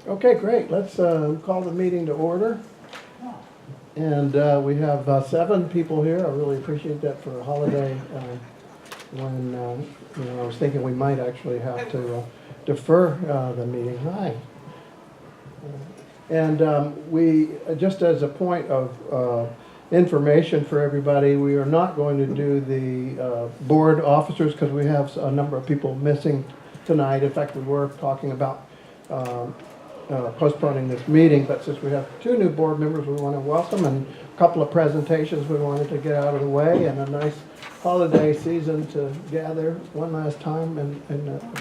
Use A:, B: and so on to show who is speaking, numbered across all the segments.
A: Okay, great. Let's call the meeting to order. And we have 7 people here. I really appreciate that for a holiday when, I was thinking we might actually have to defer the meeting. Hi. And we, just as a point of information for everybody, we are not going to do the board officers because we have a number of people missing tonight. In fact, we were talking about postponing this meeting, but since we have 2 new board members we want to welcome and a couple of presentations we wanted to get out of the way and a nice holiday season to gather one last time, and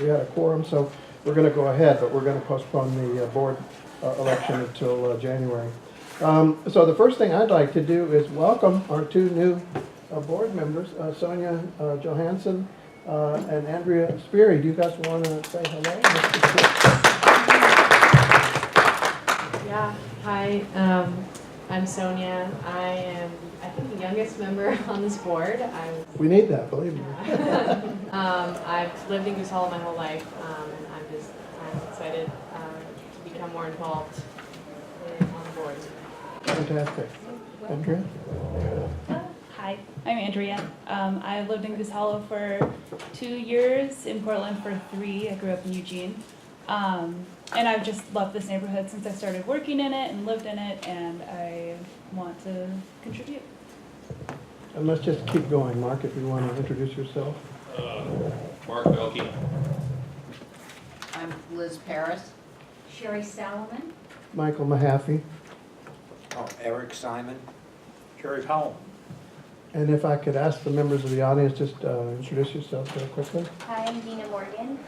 A: we had a quorum, so we're going to go ahead, but we're going to postpone the board election until January. So the first thing I'd like to do is welcome our 2 new board members, Sonia Johansson and Andrea Speary. Do you guys want to say hello?
B: Yeah, hi, I'm Sonia. I think, the youngest member on this board.
A: We need that, believe me.
B: I've lived in Goose Hollow my whole life, and I'm excited to become more involved on the board.
A: Fantastic. Andrea?
C: Hi, I'm Andrea. I lived in Goose Hollow for 2 years, in Portland for 3. I grew up in Eugene. And I've just loved this neighborhood since I started working in it and lived in it, and I want to contribute.
A: And let's just keep going. Mark, if you want to introduce yourself.
D: Mark Belkey.
E: I'm Liz Paris.
F: Sherry Salomon.
A: Michael Mahaffey.
D: Eric Simon. Jerry Howell.
A: And if I could ask the members of the audience, just introduce yourselves very quickly.
F: Hi, I'm Dina Morgan.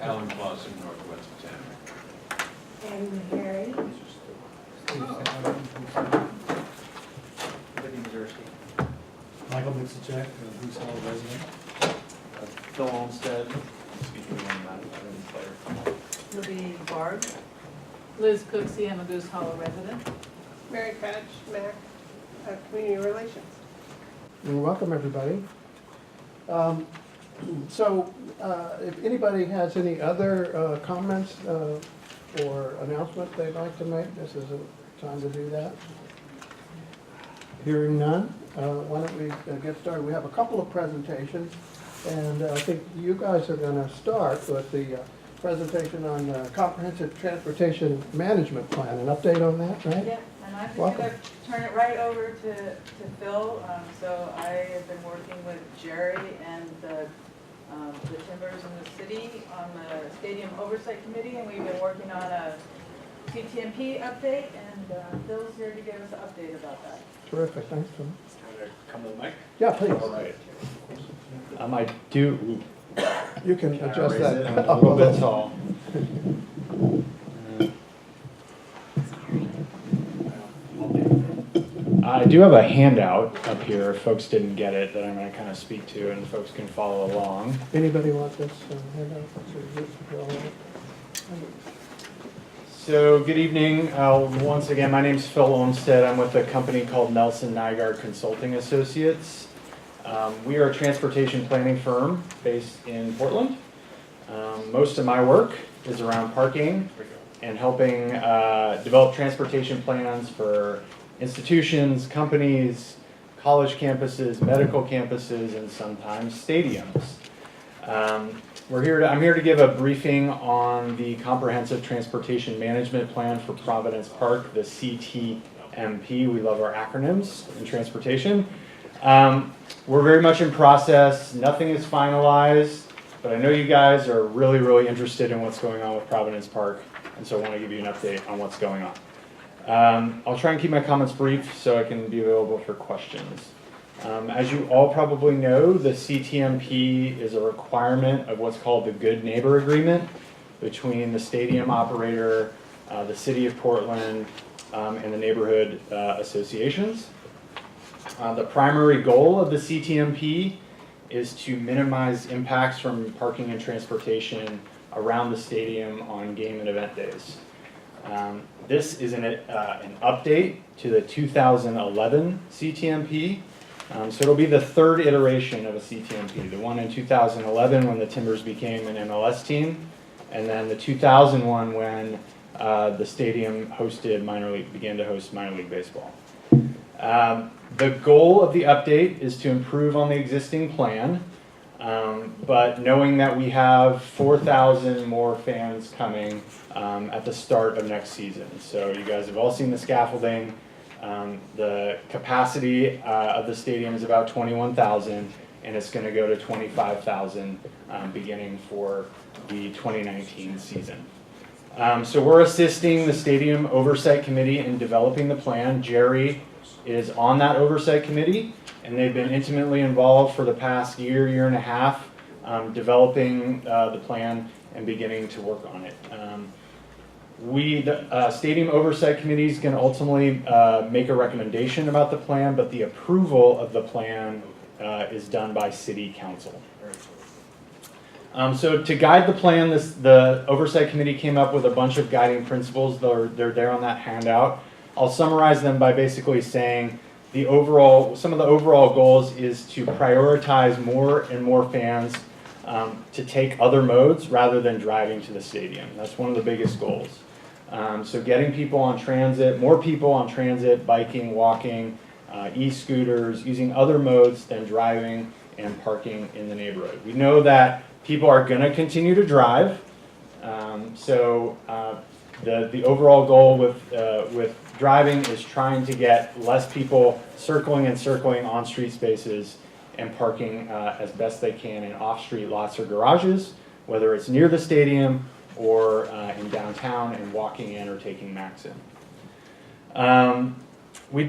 D: Alan Clausen, Northwest Examiner.
F: And Harry.
D: Living Jersey.
G: Michael Mixicek, Goose Hollow resident.
D: Phil Olmsted. Speaking on that, player.
H: Libby Barb. Liz Cooksey, I'm a Goose Hollow resident.
I: Mary Patch, Mac, Community Relations.
A: And welcome, everybody. So if anybody has any other comments or announcements they'd like to make, this is a time to do that. Hearing none, why don't we get started? We have a couple of presentations, and I think you guys are going to start with the presentation on the Comprehensive Transportation Management Plan. An update on that, right?
H: Yeah, and I'm just
A: Welcome.
H: going to turn it right over to Phil. So I have been working with Jerry and the Timbers in the city on the Stadium Oversight Committee, and we've been working on a CTMP update, and Phil's here to give us an update about that.
A: Terrific, thanks, Phil.
D: Come to the mic.
A: Yeah, please.
D: All right. I do.
A: You can
D: Can I
A: adjust
D: raise
A: that
D: it? I'm
A: up
D: a little bit tall. I do have a handout up here, if folks didn't get it, that I'm going to kind of speak to, and folks can follow along.
A: Anybody want this handout?
D: So, good evening. Once again, my name's Phil Olmsted. I'm with a company called Nelson Nygaard Consulting Associates. We are a transportation planning firm based in Portland. Most of my work is around parking and helping develop transportation plans for institutions, companies, college campuses, medical campuses, and sometimes stadiums. I'm here to give a briefing on the Comprehensive Transportation Management Plan for Providence Park, the CTMP. We love our acronyms in transportation. We're very much in process. Nothing is finalized, but I know you guys are really, really interested in what's going on with Providence Park, and so I want to give you an update on what's going on. I'll try and keep my comments brief so I can be available for questions. As you all probably know, the CTMP is a requirement of what's called the Good Neighbor Agreement between the stadium operator, the City of Portland, and the neighborhood associations. The primary goal of the CTMP is to minimize impacts from parking and transportation around the stadium on game and event days. This is an update to the 2011 CTMP. So it'll be the 3rd iteration of a CTMP. The one in 2011 when the Timbers became an MLS team, and then the 2001 when the stadium began to host minor league baseball. The goal of the update is to improve on the existing plan, but knowing that we have 4,000 more fans coming at the start of next season. So you guys have all seen the scaffolding. The capacity of the stadium is about 21,000, and it's going to go to 25,000 beginning for the 2019 season. So we're assisting the Stadium Oversight Committee in developing the plan. Jerry is on that oversight committee, and they've been intimately involved for the past year and a half, developing the plan and beginning to work on it. The Stadium Oversight Committee is going to ultimately make a recommendation about the plan, but the approval of the plan is done by City Council. So to guide the plan, the Oversight Committee came up with a bunch of guiding principles. They're there on that handout. I'll summarize them by basically saying some of the overall goals is to prioritize more and more fans to take other modes rather than driving to the stadium. That's one of the biggest goals. So getting people on transit, more people on transit, biking, walking, e-scooters, using other modes than driving and parking in the neighborhood. We know that people are going to continue to drive. The overall goal with driving is trying to get less people circling on street spaces and parking as best they can in off-street lots or garages, whether it's near the stadium or in downtown and walking in or taking Max in. We've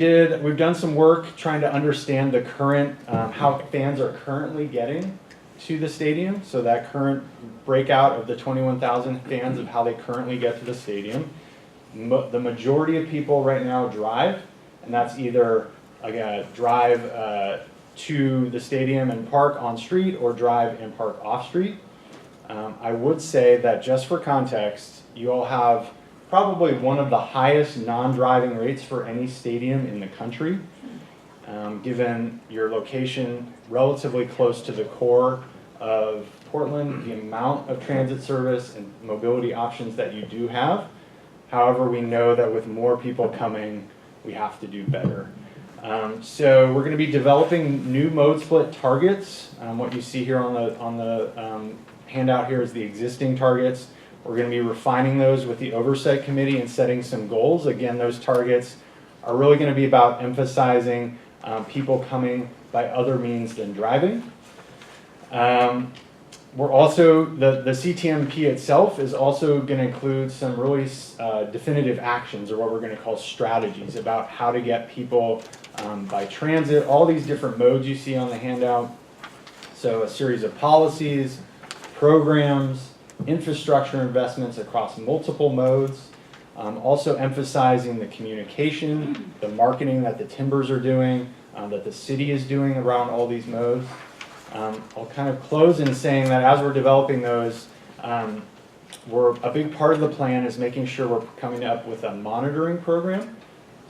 D: done some work trying to understand the current, how fans are currently getting to the stadium. So that current breakout of the 21,000 fans of how they currently get to the stadium. The majority of people right now drive, and that's either drive to the stadium and park on street or drive and park off street. I would say that just for context, you all have probably one of the highest non-driving rates for any stadium in the country, given your location relatively close to the core of Portland, the amount of transit service and mobility options that you do have. However, we know that with more people coming, we have to do better. So we're going to be developing new mode split targets. What you see here on the handout here is the existing targets. We're going to be refining those with the Oversight Committee and setting some goals. Again, those targets are really going to be about emphasizing people coming by other means than driving. We're also, the CTMP itself is also going to include some really definitive actions, or what we're going to call strategies, about how to get people by transit, all these different modes you see on the handout. So a series of policies, programs, infrastructure investments across multiple modes, also emphasizing the communication, the marketing that the Timbers are doing, that the city is doing around all these modes. I'll kind of close in saying that as we're developing those, a big part of the plan is making sure we're coming up with a monitoring program.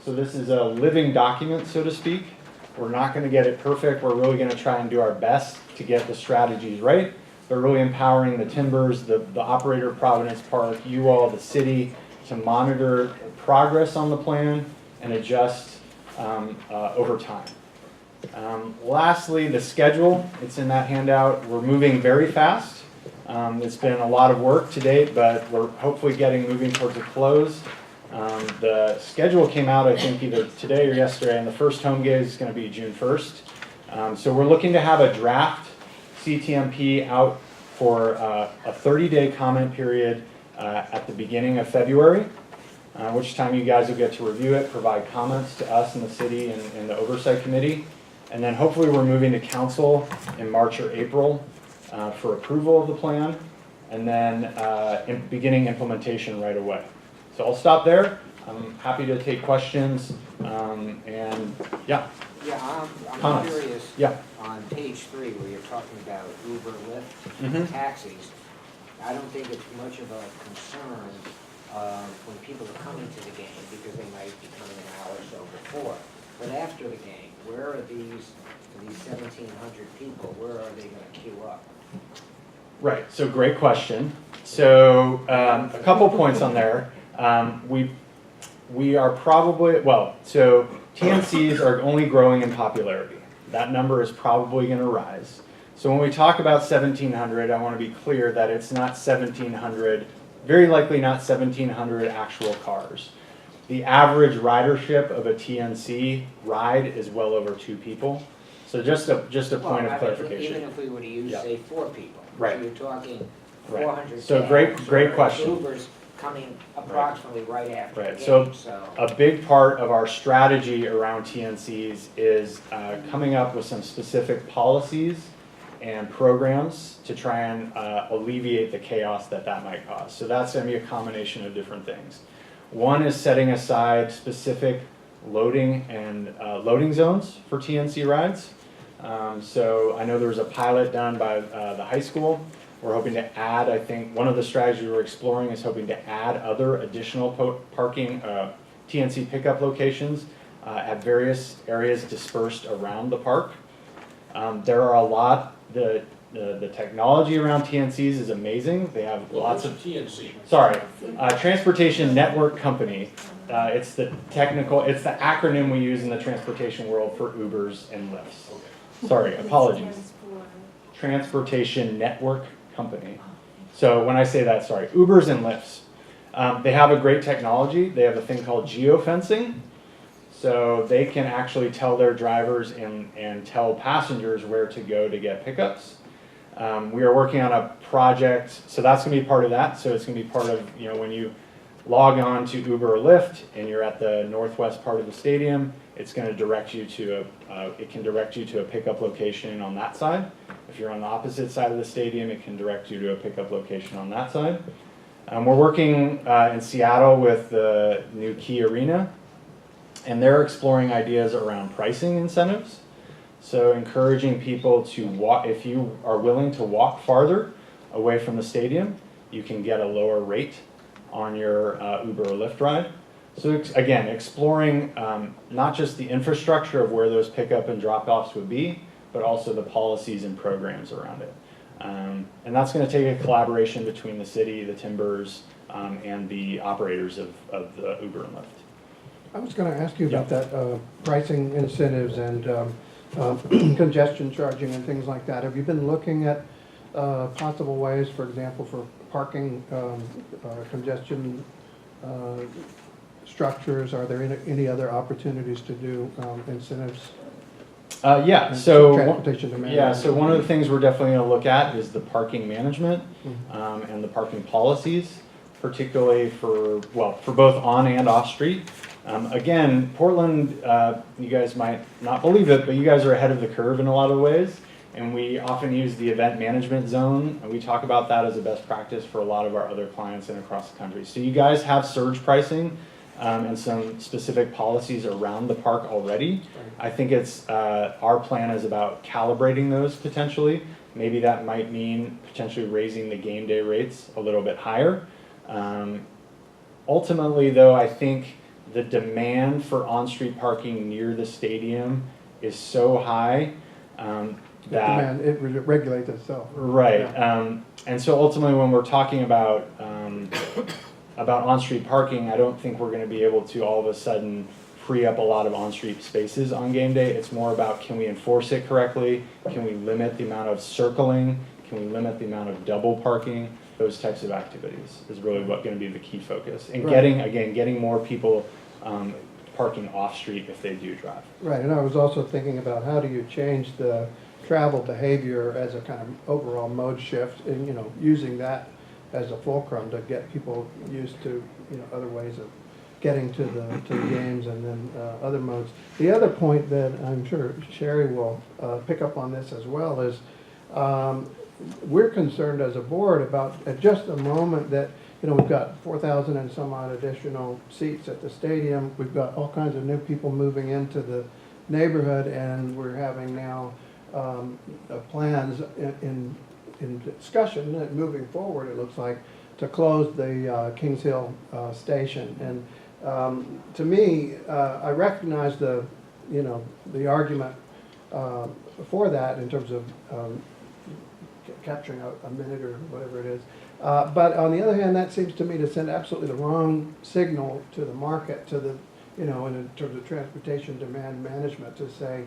D: So this is a living document, so to speak. We're not going to get it perfect. We're really going to try and do our best to get the strategies right, but really empowering the Timbers, the operator of Providence Park, you all, the city, to monitor progress on the plan and adjust over time. Lastly, the schedule, it's in that handout. We're moving very fast. It's been a lot of work to date, but we're hopefully moving towards a close. The schedule came out, I think, either today or yesterday, and the first home game is going to be June 1st. So we're looking to have a draft CTMP out for a 30-day comment period at the beginning of February, which time you guys will get to review it, provide comments to us in the city and the Oversight Committee. And then hopefully we're moving to council in March or April for approval of the plan, and then beginning implementation right away. So I'll stop there. I'm happy to take questions, and yeah.
E: Yeah, I'm
D: Comments?
E: curious,
D: Yeah.
E: on page 3, where you're talking about Uber, Lyft,
D: Mhm.
E: taxis, I don't think it's much of a concern when people are coming to the game, because they might be coming an hour or so before. But after the game, where are these 1,700 people, where are they going to queue up?
D: Right, so great question. So a couple points on there. We are probably, well, so TNCs are only growing in popularity. That number is probably going to rise. So when we talk about 1,700, I want to be clear that it's not 1,700, very likely not 1,700 actual cars. The average ridership of a TNC ride is well over 2 people. So just a point of clarification.
E: Even if we were to use,
D: Yeah.
E: say, 4 people.
D: Right.
E: So you're talking
D: Right.
E: 400
D: So
E: cabs,
D: great
E: or
D: question.
E: Ubers coming approximately right after the
D: Right.
E: game,
D: So a big part of our strategy around TNCs is coming up with some specific policies and programs to try and alleviate the chaos that might cause. So that's going to be a combination of different things. One is setting aside specific loading and loading zones for TNC rides. So I know there was a pilot done by the high school. We're hoping to add, I think, one of the strategies we're exploring is hoping to add other additional parking TNC pickup locations at various areas dispersed around the park. There are a lot, the technology around TNCs is amazing. They have lots of
J: TNC.
D: Sorry, Transportation Network Company. It's the acronym we use in the transportation world for Ubers and Lyfts. Sorry, apologies. Transportation Network Company. So when I say that, sorry, Ubers and Lyfts. They have a great technology. They have a thing called geofencing. So they can actually tell their drivers and tell passengers where to go to get pickups. We are working on a project, so that's going to be part of that. So it's going to be part of, when you log on to Uber or Lyft and you're at the northwest part of the stadium, it's going to direct you to it can direct you to a pickup location on that side. If you're on the opposite side of the stadium, it can direct you to a pickup location on that side. We're working in Seattle with the new Key Arena, and they're exploring ideas around pricing incentives. So encouraging people to walk, if you are willing to walk farther away from the stadium, you can get a lower rate on your Uber or Lyft ride. So again, exploring not just the infrastructure of where those pickup and drop-offs would be, but also the policies and programs around it. And that's going to take a collaboration between the city, the Timbers, and the operators of the Uber and Lyft.
A: I was going to ask you about that pricing incentives and congestion charging and things like that. Have you been looking at possible ways, for example, for parking congestion structures? Are there any other opportunities to do incentives?
D: Yeah, so
A: transportation demand.
D: yeah, so one of the things we're definitely going to look at is the parking management and the parking policies, particularly for both on and off street. Again, Portland, you guys might not believe it, but you guys are ahead of the curve in a lot of ways. And we often use the event management zone, and we talk about that as a best practice for a lot of our other clients and across the country. So you guys have surge pricing and some specific policies around the park already. I think it's our plan is about calibrating those potentially. Maybe that might mean potentially raising the game day rates a little bit higher. Ultimately, though, I think the demand for on-street parking near the stadium is so high that
A: It regulates itself.
D: right.
A: Yeah.
D: And so ultimately, when we're talking about on-street parking, I don't think we're going to be able to all of a sudden free up a lot of on-street spaces on game day. It's more about, can we enforce it correctly? Can we limit the amount of circling? Can we limit the amount of double parking? Those types of activities is really what's going to be the key focus. And getting more people parking off-street if they do drive.
A: Right, and I was also thinking about how do you change the travel behavior as a kind of overall mode shift, and using that as a fulcrum to get people used to other ways of getting to the games, and then other modes. The other point that I'm sure Sherry will pick up on this as well is we're concerned as a board about at just the moment that we've got 4,000 and some odd additional seats at the stadium. We've got all kinds of new people moving into the neighborhood, and we're having now plans in discussion that moving forward, it looks like, to close the Kings Hill station. And to me, I recognize the argument for that in terms of capturing a minute or whatever it is. But on the other hand, that seems to me to send absolutely the wrong signal to the market, to the, in terms of transportation demand management, to say,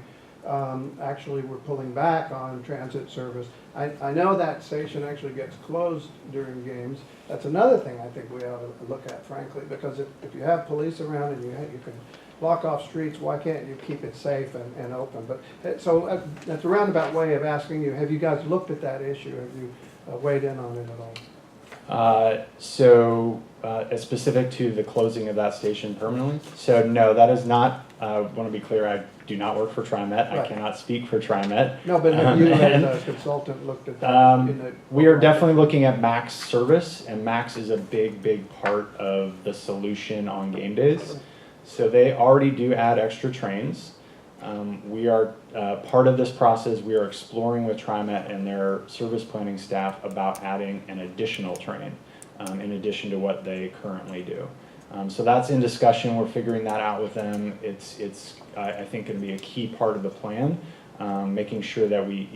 A: actually, we're pulling back on transit service. I know that station actually gets closed during games. That's another thing I think we ought to look at, frankly, because if you have police around and you can block off streets, why can't you keep it safe and open? But so that's a roundabout way of asking you, have you guys looked at that issue? Have you weighed in on it at all?
D: It's specific to the closing of that station permanently. So no, that is not, I want to be clear, I do not work for TriMet. I
A: Right.
D: cannot speak for TriMet.
A: No, but have you as a consultant looked at that?
D: We are definitely looking at max service, and max is a big part of the solution on game days. So they already do add extra trains. We are part of this process. We are exploring with TriMet and their service planning staff about adding an additional train in addition to what they currently do. So that's in discussion. We're figuring that out with them. It's I think going to be a key part of the plan. Making sure that we,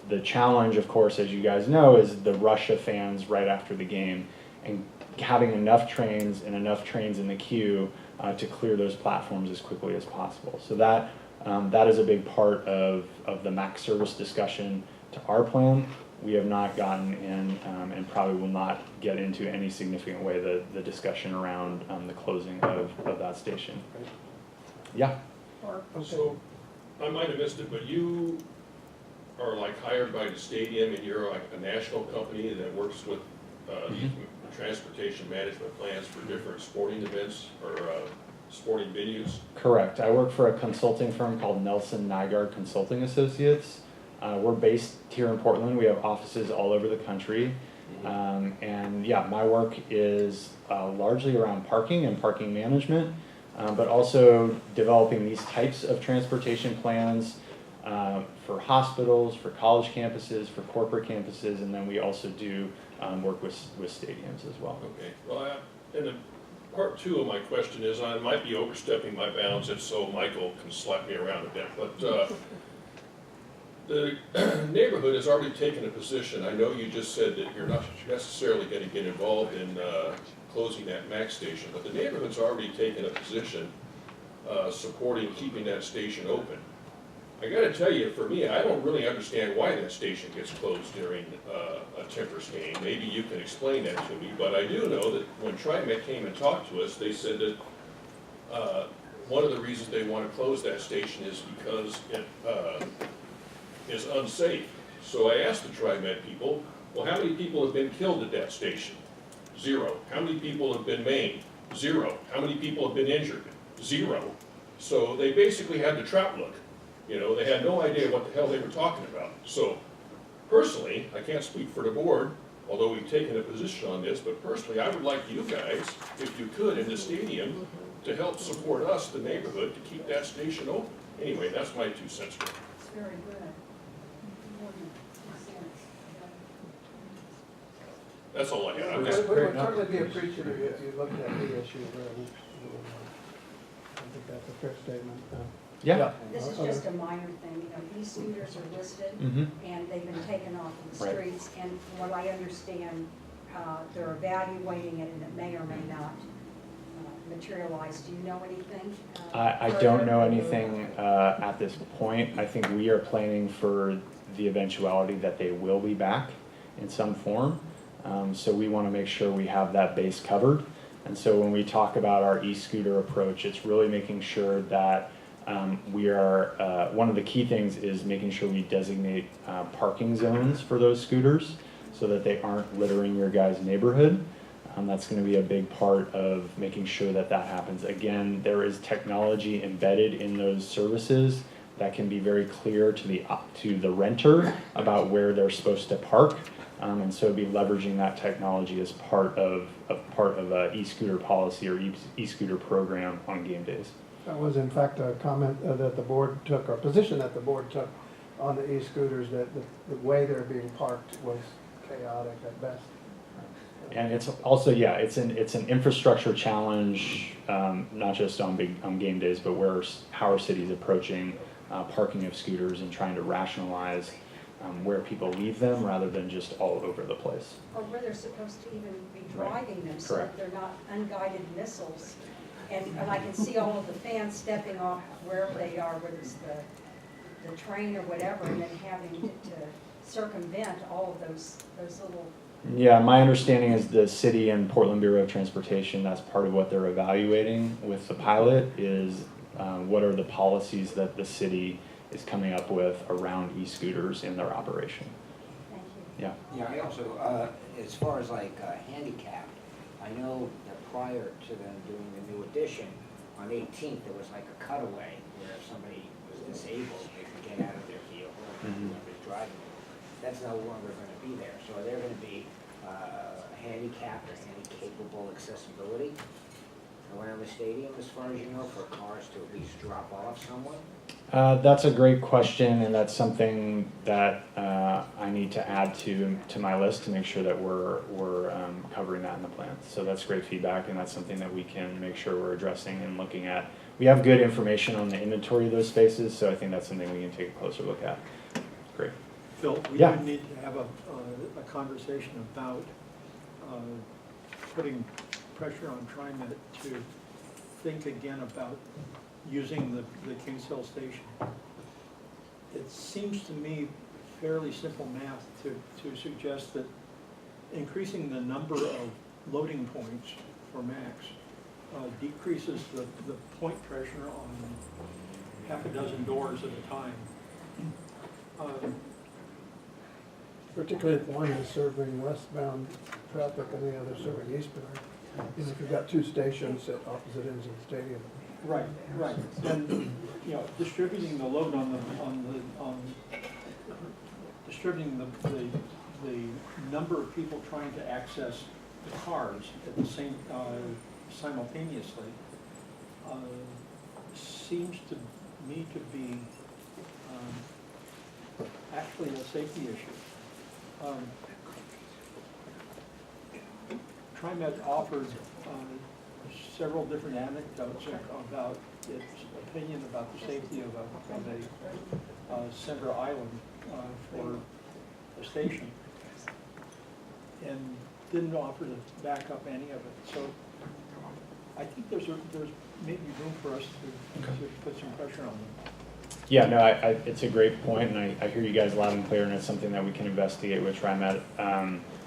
D: the challenge, of course, as you guys know, is the rush of fans right after the game, and having enough trains and enough trains in the queue to clear those platforms as quickly as possible. So that is a big part of the max service discussion to our plan. We have not gotten in and probably will not get into any significant way the discussion around the closing of that station. Yeah.
J: So, I might have missed it, but you are like hired by the stadium and you're like a national company that works with these transportation management plans for different sporting events or sporting venues?
D: Correct. I work for a consulting firm called Nelson Nygaard Consulting Associates. We're based here in Portland. We have offices all over the country. And yeah, my work is largely around parking and parking management, but also developing these types of transportation plans for hospitals, for college campuses, for corporate campuses, and then we also do work with stadiums as well.
J: Okay. Well, and the part two of my question is, I might be overstepping my bounds, if so, Michael can slap me around a bit, but the neighborhood has already taken a position. I know you just said that you're not necessarily going to get involved in closing that MAX station, but the neighborhood's already taken a position supporting keeping that station open. I got to tell you, for me, I don't really understand why that station gets closed during a Timbers game. Maybe you can explain that to me, but I do know that when TriMet came and talked to us, they said that one of the reasons they want to close that station is because it is unsafe. So I asked the TriMet people, well, how many people have been killed at that station? 0. How many people have been maimed? 0. How many people have been injured? 0. So they basically had the trout look. They had no idea what the hell they were talking about. So personally, I can't speak for the board, although we've taken a position on this, but personally, I would like you guys, if you could, in the stadium, to help support us, the neighborhood, to keep that station open. Anyway, that's my 2 cents.
F: It's very good.
J: That's all I
A: We
J: have.
A: would certainly be appreciative if you looked at the issue. I think that's a fair statement.
D: Yeah.
F: This is just a minor thing, e-scooters are listed and they've been taken off the
D: Right.
F: streets. And from what I understand, they're evaluating it and it may or may not materialize. Do you know anything?
D: I don't know anything at this point. I think we are planning for the eventuality that they will be back in some form. So we want to make sure we have that base covered. And so when we talk about our e-scooter approach, it's really making sure that we are, one of the key things is making sure we designate parking zones for those scooters so that they aren't littering your guys' neighborhood. That's going to be a big part of making sure that that happens. Again, there is technology embedded in those services that can be very clear to the renter about where they're supposed to park. And so be leveraging that technology as part of a e-scooter policy or e-scooter program on game days.
A: That was in fact a comment that the board took, or position that the board took on the e-scooters, that the way they're being parked was chaotic at best.
D: And it's also, yeah, it's an infrastructure challenge, not just on game days, but how our city's approaching parking of scooters and trying to rationalize where people leave them rather than just all over the place.
F: Or where they're supposed to even be driving them, so
D: Correct.
F: that they're not unguided missiles. And I can see all of the fans stepping off wherever they are, whether it's the train or whatever, and then having to circumvent all of those little,
D: Yeah, my understanding is the city and Portland Bureau of Transportation, that's part of what they're evaluating with the pilot is what are the policies that the city is coming up with around e-scooters in their operation.
F: thank you.
D: Yeah.
E: Yeah, I also, as far as like handicap, I know that prior to them doing the new addition, on 18th, there was like a cutaway where if somebody was disabled, they could get out of their vehicle and whoever's driving it. That's no longer gonna be there. So are there gonna be handicapped or handy-capable accessibility around the stadium, as far as you know, for cars to at least drop off someone?
D: That's a great question, and that's something that I need to add to my list to make sure that we're covering that in the plan. So that's great feedback, and that's something that we can make sure we're addressing and looking at. We have good information on the inventory of those spaces, so I think that's something we can take a closer look at. Great.
K: Phil, we
D: Yeah.
K: do need to have a conversation about putting pressure on TriMet to think again about using the Kings Hill station. It seems to me fairly simple math to suggest that increasing the number of loading points for Max decreases the point pressure on half a dozen doors at a time.
A: Particularly if one is serving westbound traffic and the other serving eastbound. You know, if you've got two stations at opposite ends of the stadium.
K: Right, right. And, you know, distributing the load distributing the number of people trying to access the cars at the same, simultaneously, seems to me to be, actually a safety issue. TriMet offered several different anecdotes about its opinion about the safety of a center island for a station, and didn't offer to back up any of it. So I think there's maybe room for us to put some pressure on them.
D: Yeah, no, it's a great point, and I hear you guys loud and clear, and it's something that we can investigate with TriMet.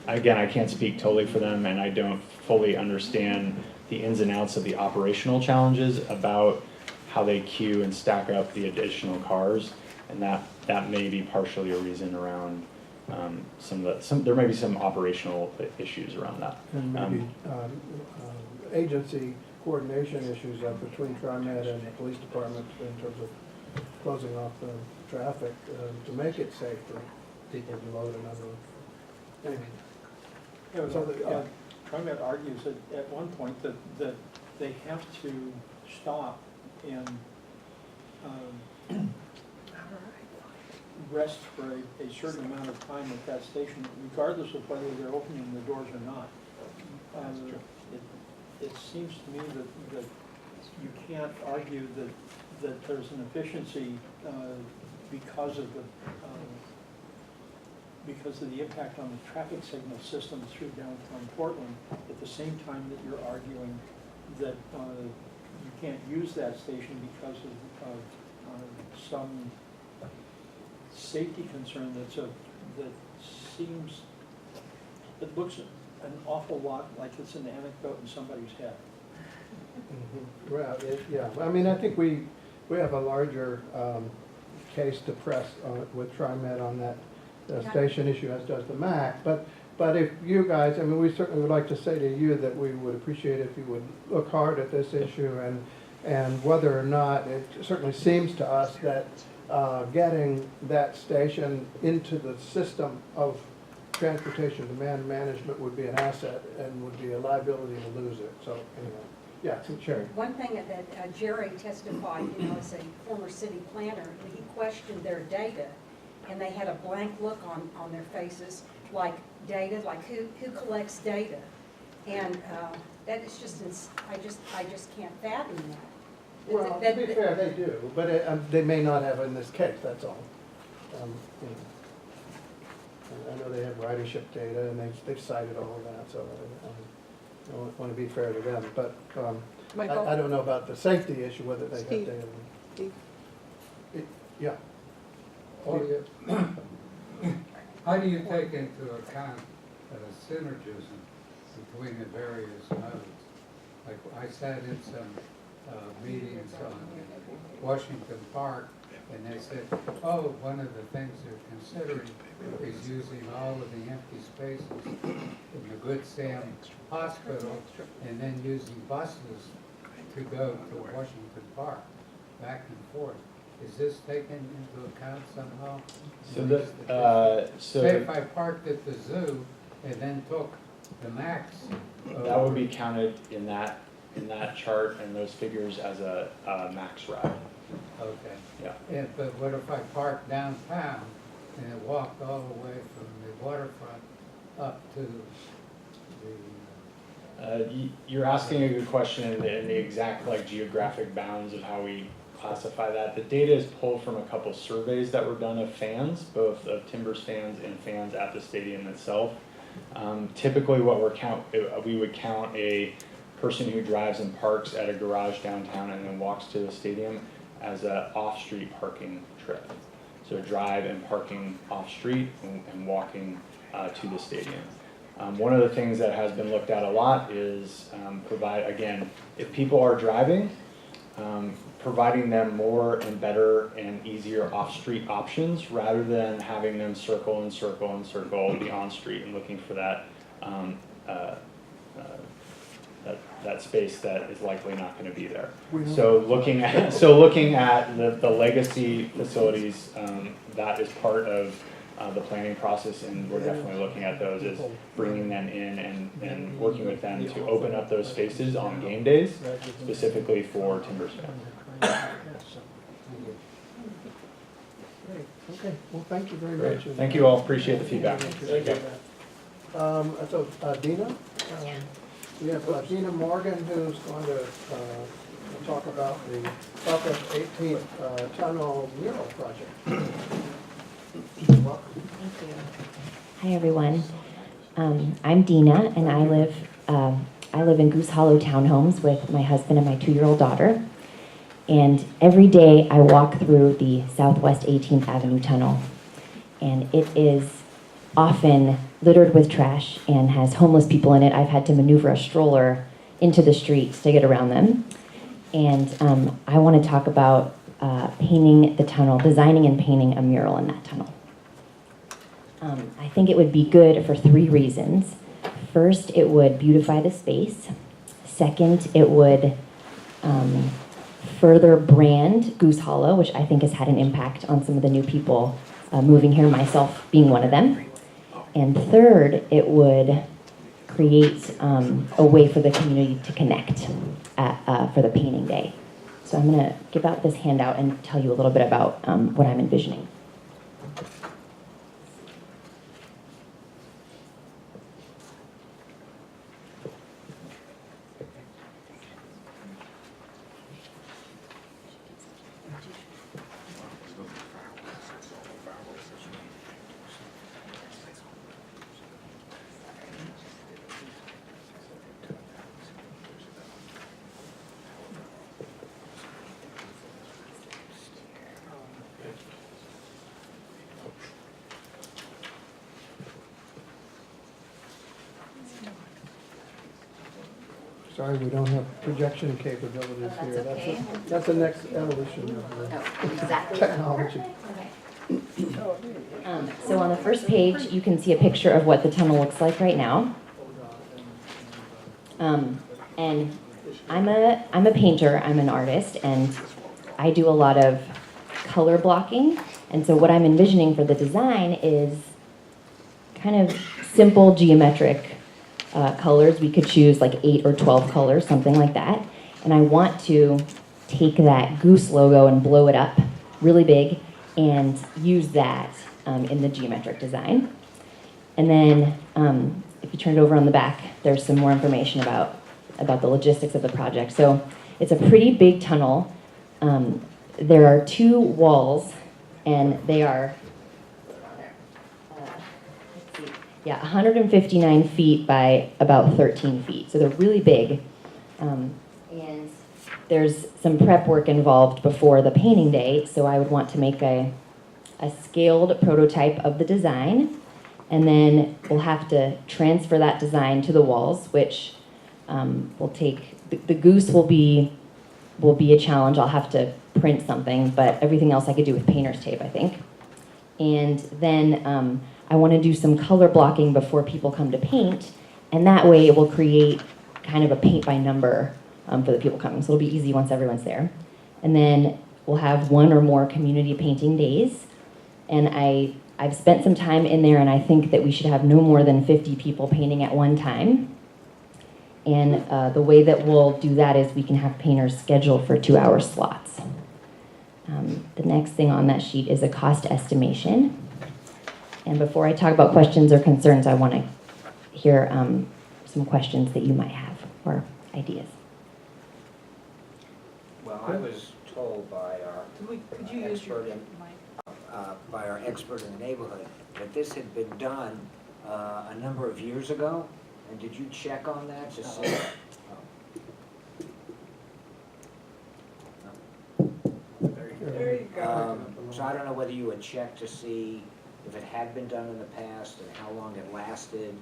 D: Again, I can't speak totally for them, and I don't fully understand the ins and outs of the operational challenges about how they queue and stack up the additional cars, and that may be partially a reason around there may be some operational issues around that.
A: And maybe agency coordination issues between TriMet and the police department in terms of closing off the traffic to make it safe for people to load another. Anyway.
K: Yeah, TriMet argues at one point that they have to stop and rest for a certain amount of time at that station, regardless of whether they're opening the doors or not. It seems to me that you can't argue that there's an efficiency because of the impact on the traffic signal system through downtown Portland, at the same time that you're arguing that you can't use that station because of some safety concern that looks an awful lot like it's an anecdote in somebody's head.
A: Well, yeah, I mean, I think we have a larger case to press with TriMet on that station issue, as does the MAC. But if you guys, I mean, we certainly would like to say to you that we would appreciate if you would look hard at this issue and whether or not, it certainly seems to us that getting that station into the system of transportation demand management would be an asset and would be a liability to lose it. So anyway, yeah, Sherry.
F: One thing that Jerry testified, as a former city planner, he questioned their data, and they had a blank look on their faces, like data, like who collects data, and that is just, I just can't fathom that.
A: Well, to be fair, they do, but they may not have in this case. That's all. I know they have ridership data, and they've cited all of that, so I don't want to be fair to them. But
I: Michael?
A: I don't know about the safety issue, whether they have
I: Steve.
A: data.
I: Steve?
A: Yeah.
L: Oh, yeah. How do you take into account synergism between the various modes? Like, I sat in some meetings on Washington Park, and they said, oh, one of the things they're considering is using all of the empty spaces in the Good Sam Hospital, and then using buses to go to Washington Park, back and forth. Is this taken into account somehow? Say if I parked at the zoo and then took the max.
D: That would be counted in that chart and those figures as a max ride.
L: Okay.
D: Yeah.
L: But what if I parked downtown and it walked all the way from the waterfront up to the...
D: You're asking a good question in the exact geographic bounds of how we classify that. The data is pulled from a couple surveys that were done of fans, both of Timbers fans and fans at the stadium itself. Typically what we would count a person who drives and parks at a garage downtown and then walks to the stadium as a off-street parking trip. So drive and parking off-street and walking to the stadium. One of the things that has been looked at a lot is again, if people are driving, providing them more and better and easier off-street options rather than having them circle and circle and circle the on-street and looking for that that space that is likely not going to be there. So looking at the legacy facilities, that is part of the planning process, and we're definitely looking at those as bringing them in and working with them to open up those spaces on game days, specifically for Timbers fans.
A: Great. Okay, well, thank you very
D: Great.
A: much.
D: Thank you all. Appreciate the feedback.
A: Thank you. So Dina, we have Dina Morgan, who's going to talk about the Southwest 18th Tunnel Mural Project. Welcome.
M: Thank you. Hi, everyone. I'm Dina, and I live in Goose Hollow Townhomes with my husband and my 2-year-old daughter. And every day I walk through the Southwest 18th Avenue Tunnel, and it is often littered with trash and has homeless people in it. I've had to maneuver a stroller into the streets to get around them. And I want to talk about painting the tunnel, designing and painting a mural in that tunnel. I think it would be good for 3 reasons. First, it would beautify the space. Second, it would further brand Goose Hollow, which I think has had an impact on some of the new people moving here, myself being one of them. And third, it would create a way for the community to connect for the painting day. So I'm going to give out this handout and tell you a little bit about what I'm envisioning.
A: Sorry, we don't have projection capabilities here.
M: okay.
A: That's the next evolution of the
M: Exactly.
A: technology.
M: So on the first page, you can see a picture of what the tunnel looks like right now. And I'm a painter, I'm an artist, and I do a lot of color blocking. And so what I'm envisioning for the design is kind of simple geometric colors. We could choose like 8 or 12 colors, something like that. And I want to take that Goose logo and blow it up really big and use that in the geometric design. And then if you turn it over on the back, there's some more information about the logistics of the project. So it's a pretty big tunnel. There are 2 walls, and they are yeah, 159 feet by about 13 feet. So they're really big. And there's some prep work involved before the painting day, so I would want to make a scaled prototype of the design, and then we'll have to transfer that design to the walls, which will take, the goose will be a challenge. I'll have to print something, but everything else I could do with painter's tape, I think. And then I want to do some color blocking before people come to paint, and that way it will create kind of a paint by number for the people coming. So it'll be easy once everyone's there. And then we'll have one or more community painting days. And I've spent some time in there, and I think that we should have no more than 50 people painting at one time. And the way that we'll do that is we can have painters scheduled for 2-hour slots. The next thing on that sheet is a cost estimation. And before I talk about questions or concerns, I want to hear some questions that you might have or ideas.
E: Well, I was told by our
H: Could you use your
E: expert in,
H: mic?
E: by our expert in the neighborhood that this had been done a number of years ago. And did you check on that to see?
H: There you go.
E: So I don't know whether you had checked to see if it had been done in the past and how long it lasted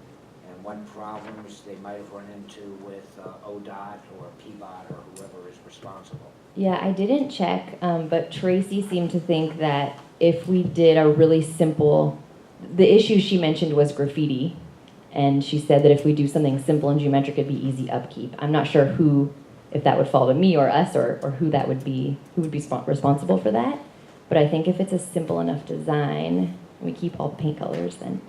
E: and what problems they might have run into with ODOT or PBOT or whoever is responsible.
M: Yeah, I didn't check, but Tracy seemed to think that if we did a really simple, the issue she mentioned was graffiti. And she said that if we do something simple and geometric, it'd be easy upkeep. I'm not sure if that would fall to me or us or who that would be, who would be responsible for that. But I think if it's a simple enough design, we keep all the paint colors, then.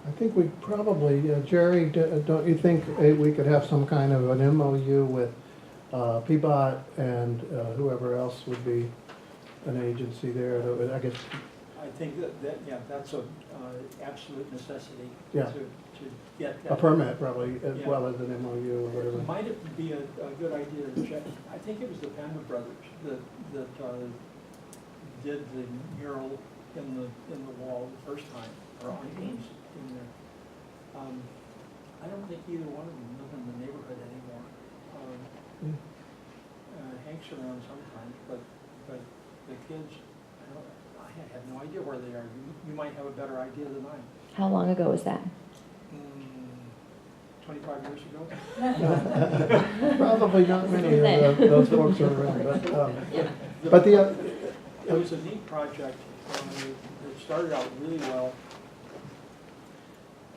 A: I think we probably, Jerry, don't you think we could have some kind of an MOU with PBOT and whoever else would be an agency there? I guess.
K: I think that yeah, that's a absolute necessity
A: Yeah.
K: to get that.
A: A permit probably, as
K: Yeah.
A: well as an MOU or whatever.
K: Might it be a good idea to check? I think it was the Panda brothers that did the mural in the wall the first time, or icons in there. I don't think either one of them live in the neighborhood anymore. Hank's around sometimes, but the kids, I have no idea where they are. You might have a better idea than I.
M: How long ago was that?
K: 25 years ago?
A: Probably not many of those folks are around, but
K: It was a neat project. It started out really well.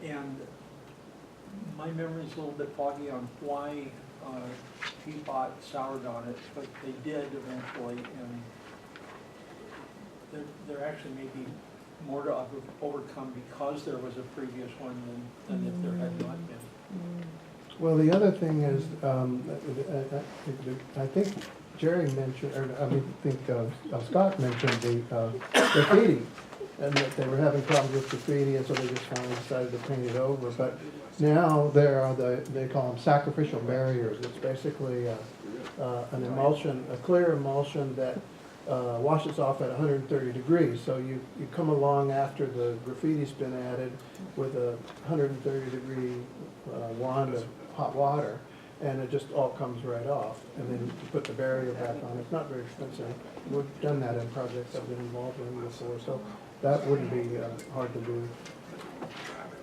K: And my memory's a little bit foggy on why PBOT soured on it, but they did eventually. And there actually may be more to overcome because there was a previous one than if there had not been.
A: well, the other thing is, I think Jerry mentioned, or I think Scott mentioned the graffiti, and that they were having problems with graffiti, and so they just finally decided to paint it over. But now there are they call them sacrificial barriers. It's basically an emulsion, a clear emulsion that washes off at 130 degrees. So you come along after the graffiti's been added with a 130-degree wand of hot water, and it just all comes right off. And then you put the barrier back on. It's not very expensive. We've done that in projects I've been involved in before, so that wouldn't be hard to do.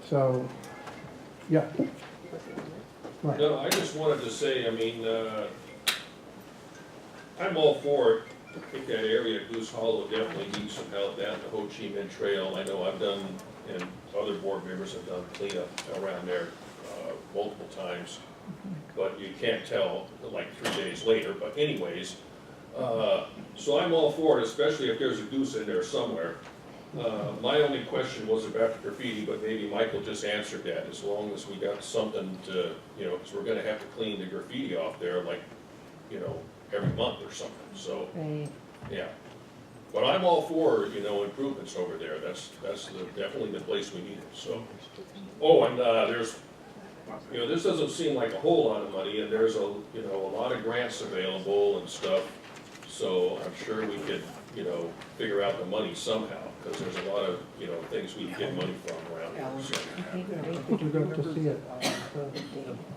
A: So, yeah. Right.
J: No, I just wanted to say, I mean, I'm all for it. I think that area of Goose Hollow definitely needs some help down the Ho Chi Minh Trail. I know I've done, and other board members have done cleanup around there multiple times, but you can't tell like 3 days later. But anyways, so I'm all for it, especially if there's a goose in there somewhere. My only question was about the graffiti, but maybe Michael just answered that. As long as we got something to, because we're gonna have to clean the graffiti off there, like, every month or something, so.
M: Right.
J: Yeah, but I'm all for, improvements over there. That's definitely the place we need it, so. Oh, and there's, this doesn't seem like a whole lot of money, and there's a lot of grants available and stuff. So I'm sure we could, figure out the money somehow, because there's a lot of, you know, things we can get money from around here, so.
A: Would you go to see it?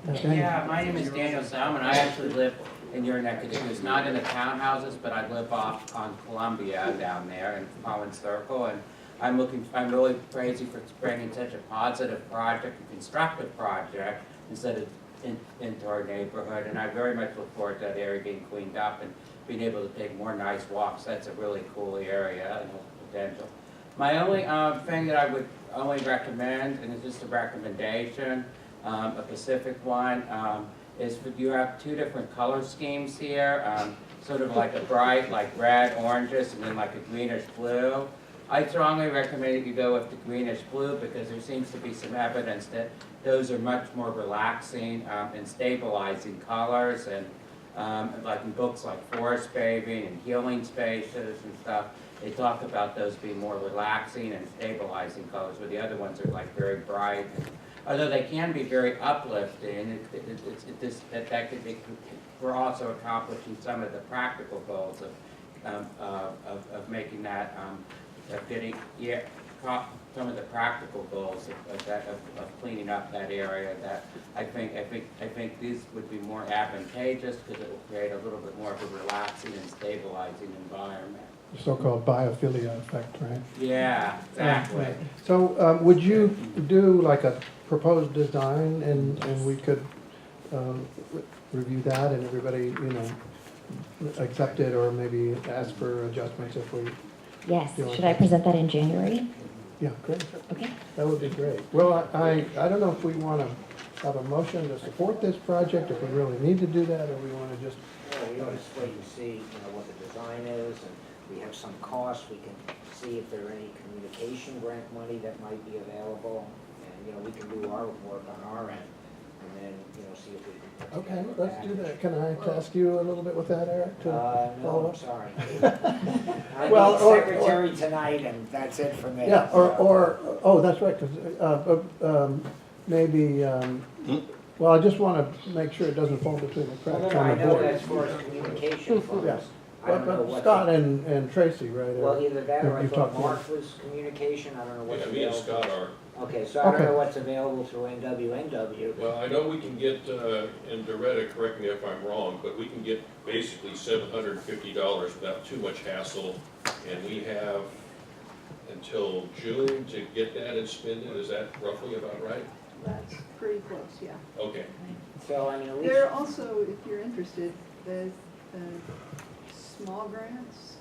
A: Daniel?
N: Yeah, my name is Daniel Salmon. I actually live in your neck of the woods, not in the townhouses, but I live off on Columbia down there in Collins Circle. And I'm really crazy for bringing such a positive project, a constructive project, instead of into our neighborhood. And I very much look forward to that area being cleaned up and being able to take more nice walks. That's a really cool area and has potential. My only thing that I would only recommend, and it's just a recommendation, a specific one, is you have two different color schemes here, sort of like a bright, like red, oranges, and then like a greenish blue. I strongly recommend that you go with the greenish blue because there seems to be some evidence that those are much more relaxing and stabilizing colors, and like in books like Forest Bathing and Healing Spaces and stuff, they talk about those being more relaxing and stabilizing colors, where the other ones are like very bright. Although they can be very uplifting, that could be, we're also accomplishing some of the practical goals of making that, of getting, some of the practical goals of cleaning up that area. That I think these would be more advantageous because it will create a little bit more of a relaxing and stabilizing environment.
A: The so-called biophilia effect, right?
N: Yeah, exactly.
A: Right. So would you do like a proposed design and we could review that and everybody, you know, accept it or maybe ask for adjustments if we...
M: Yes,
A: feel like
M: should I present that in January?
A: Yeah, great.
M: Okay.
A: That would be great. Well, I don't know if we want to have a motion to support this project, if we really need to do that, or we want to just...
E: Well, we ought to just wait and see, you know, what the design is, and we have some costs. We can see if there are any communication grant money that might be available, and, you know, we can do our work on our end, and then, you know, see if we can put
A: Okay,
E: together a
A: let's do that.
E: package.
A: Can I task you a little bit with that, Eric, to
E: No,
A: follow
E: I'm
A: up?
E: sorry. I'm
A: Well,
E: the secretary tonight, and that's it for me.
A: Yeah, oh, that's right, because maybe, well, I just want to make sure it doesn't fall between the
E: Well,
A: cracks
E: no, I
A: on the
E: know
A: board.
E: that's for communication funds.
A: Yeah.
E: I don't know
A: But
E: what.
A: Scott and Tracy, right?
E: Well, either that or I
A: you've
E: thought
A: talked to them.
E: Mark was communication, I don't know what's
J: Yeah, me and
E: available.
J: Scott are.
E: Okay, so I don't
A: Okay.
E: know what's available through NWNW.
J: Well, I know we can get, and Doretta, correct me if I'm wrong, but we can get basically $750 without too much hassle. And we have until June to get that and spend it. Is that roughly about right?
I: That's pretty close, yeah.
J: Okay.
E: So, I mean, at least.
I: There are also, if you're interested, the small grants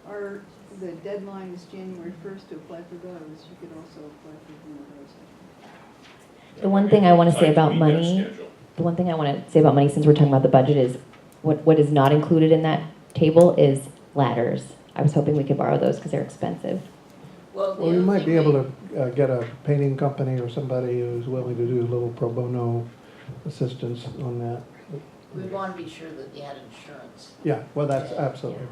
I: are, the deadline is January 1st to apply for those. You could also apply for one of those.
M: The one thing I want to say
J: Time
M: about
J: meet that
M: money,
J: schedule.
M: the one thing I want to say about money, since we're talking about the budget, is what is not included in that table is ladders. I was hoping we could borrow those because they're expensive.
A: Well, you might be able to get a painting company or somebody who's willing to do a little pro bono assistance on that.
O: We want to be sure that you had insurance.
A: Yeah, well, that's absolutely.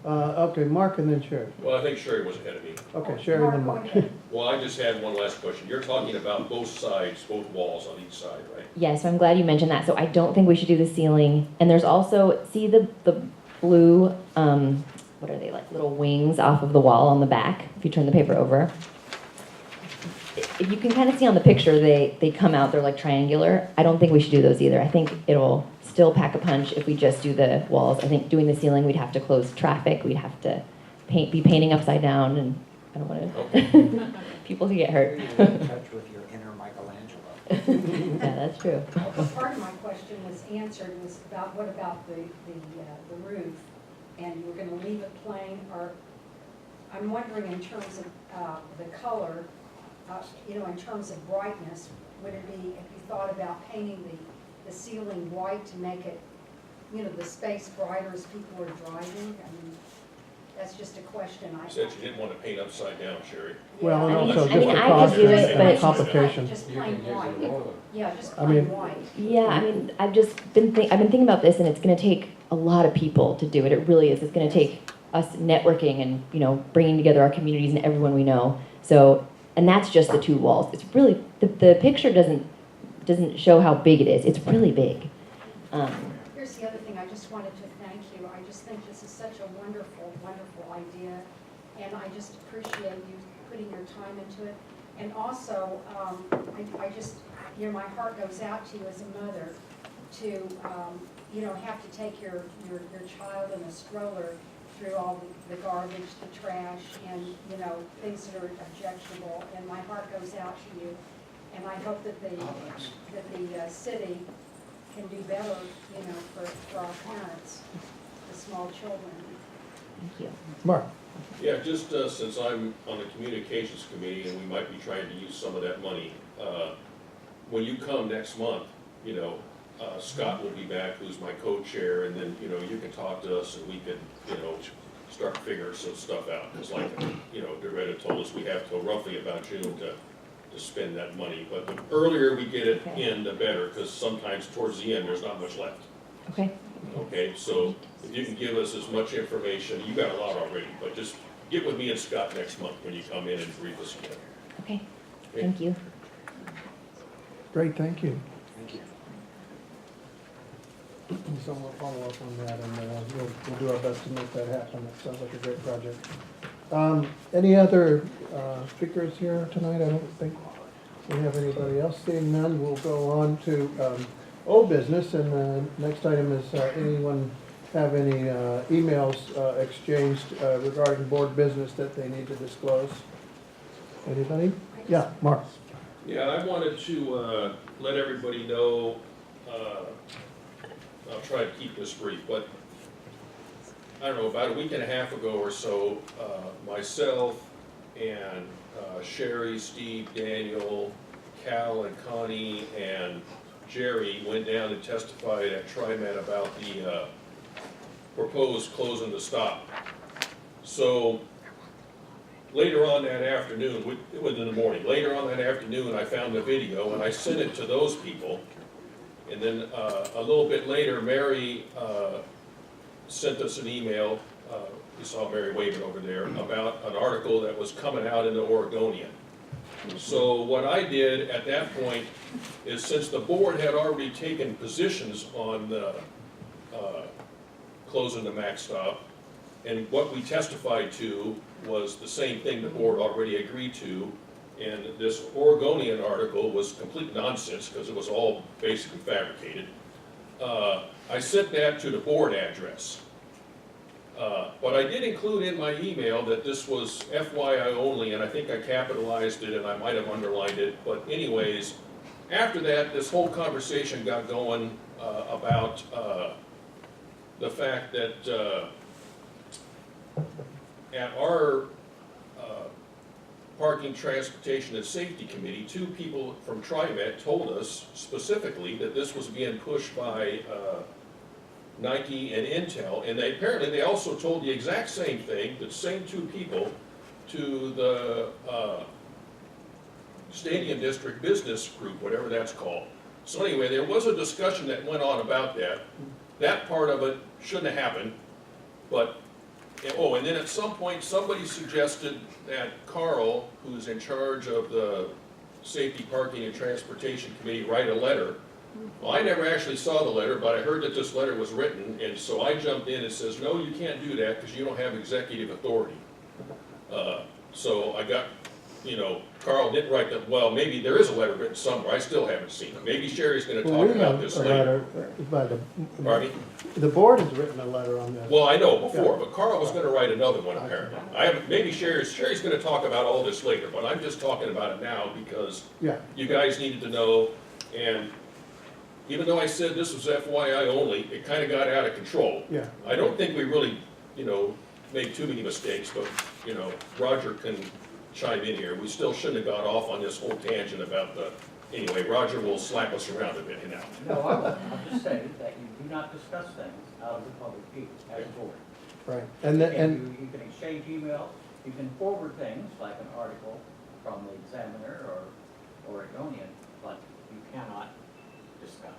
A: Okay, Mark and then Sherry.
J: Well, I think Sherry was ahead of me.
A: Okay, Sherry and then Mark.
J: Well, I just had one last question. You're talking about both sides, both walls on each side, right?
M: Yes, I'm glad you mentioned that. So I don't think we should do the ceiling. And there's also, see the blue, what are they, like little wings off of the wall on the back, if you turn the paper over. If you can kind of see on the picture, they come out, they're like triangular. I don't think we should do those either. I think it'll still pack a punch if we just do the walls. I think doing the ceiling, we'd have to close traffic, we'd have to be painting upside down, and I don't want to, people could get hurt.
E: You're in touch with your inner Michelangelo.
M: Yeah, that's true.
F: Well, part of my question was answered, was about, what about the roof? And you were gonna leave it plain, or, I'm wondering in terms of the color, you know, in terms of brightness, would it be, if you thought about painting the ceiling white to make it, you know, the space brighter as people are driving? I mean, that's just a question I
J: You said you didn't want to paint upside down, Sherry.
A: Well, and
M: I mean-
A: also
M: I
A: just
M: mean,
A: a
M: I
A: cost
M: could do it,
A: and
M: but-
A: a complication.
F: Just
L: You can
F: plain
L: use
F: white.
L: a roller.
F: Yeah, just
A: I
F: plain
A: mean-
F: white.
M: Yeah, I mean, I've been thinking about this, and it's going to take a lot of people to do it. It really is. It's going to take us networking and, you know, bringing together our communities and everyone we know. So, and that's just the two walls. It's really, the picture doesn't show how big it is. It's really big.
F: Here's the other thing, I just wanted to thank you. I just think this is such a wonderful, wonderful idea. and I just appreciate you putting your time into it. And also, I just, my heart goes out to you as a mother to, have to take your child in a stroller through all the garbage, the trash, and, things that are objectionable, and my heart goes out to you. And I hope that the city can do better, for our parents, the small children.
M: Thank you.
A: Mark?
J: Yeah, just since I'm on the communications committee and we might be trying to use some of that money, when you come next month, Scott will be back, who's my co-chair, and then, you can talk to us and we can, start figuring some stuff out. Because like, Doretta told us we have till roughly about June to spend that money. But the earlier we get it in, the better, because sometimes towards the end, there's not much left.
M: Okay.
J: Okay, so if you can give us as much information, you got a lot already, but just get with me and Scott next month when you come in and brief us again.
M: Okay. Thank you.
A: Great, thank you.
E: Thank you.
A: So we'll follow up on that, and we'll do our best to make that happen. It sounds like a great project. Any other speakers here tonight? I don't think we have anybody else. Seeing none, we'll go on to old business, and the next item is anyone have any emails exchanged regarding board business that they need to disclose? Anybody? Yeah, Mark.
J: Yeah, I wanted to let everybody know, I'll try to keep this brief, but I don't know, about a week and a half ago or so, myself and Sherry, Steve, Daniel, Cal and Connie and Jerry went down and testified at TriMet about the proposed closing the stop. So later on that afternoon, it was in the morning, later on that afternoon I found the video and I sent it to those people. And then a little bit later, Mary sent us an email, we saw Mary waving over there, about an article that was coming out in the Oregonian. So what I did at that point is, since the board had already taken positions on the closing the Mac stop, and what we testified to was the same thing the board already agreed to, and this Oregonian article was complete nonsense because it was all basically fabricated. I sent that to the board address. But I did include in my email that this was FYI only, and I think I capitalized it and I might have underlined it. But anyways, after that, this whole conversation got going about the fact that at our Parking, Transportation, and Safety Committee, 2 people from TriMet told us specifically that this was being pushed by Nike and Intel, and they also told the exact same thing, the same 2 people, to the Stadium District Business Group, whatever that's called. So anyway, there was a discussion that went on about that. That part of it shouldn't have happened, but oh, and then at some point, somebody suggested that Carl, who's in charge of the Safety, Parking, and Transportation Committee, write a letter. Well, I never actually saw the letter, but I heard that this letter was written, and so I jumped in and says, no, you can't do that because you don't have executive authority. So I got, Carl didn't write that. Well, maybe there is a letter written somewhere. I still haven't seen it. Maybe Sherry's going to talk about this later. Pardon me?
A: The board has written a letter on this.
J: Well, I know before, but Carl was gonna write another one apparently. Maybe Sherry's gonna talk about all this later, but I'm just talking about it now because you guys needed to know. And even though I said this was FYI only, it kinda got out of control.
A: Yeah.
J: I don't think we really, made too many mistakes, but, Roger can chime in here. We still shouldn't have got off on this whole tangent about anyway, Roger will slap us around a bit,
P: No, I won't. I'll just say that you do not discuss things out of the public view as a board.
A: Right.
P: And you can exchange emails, you can forward things like an article from the Examiner or Oregonian, but you cannot discuss.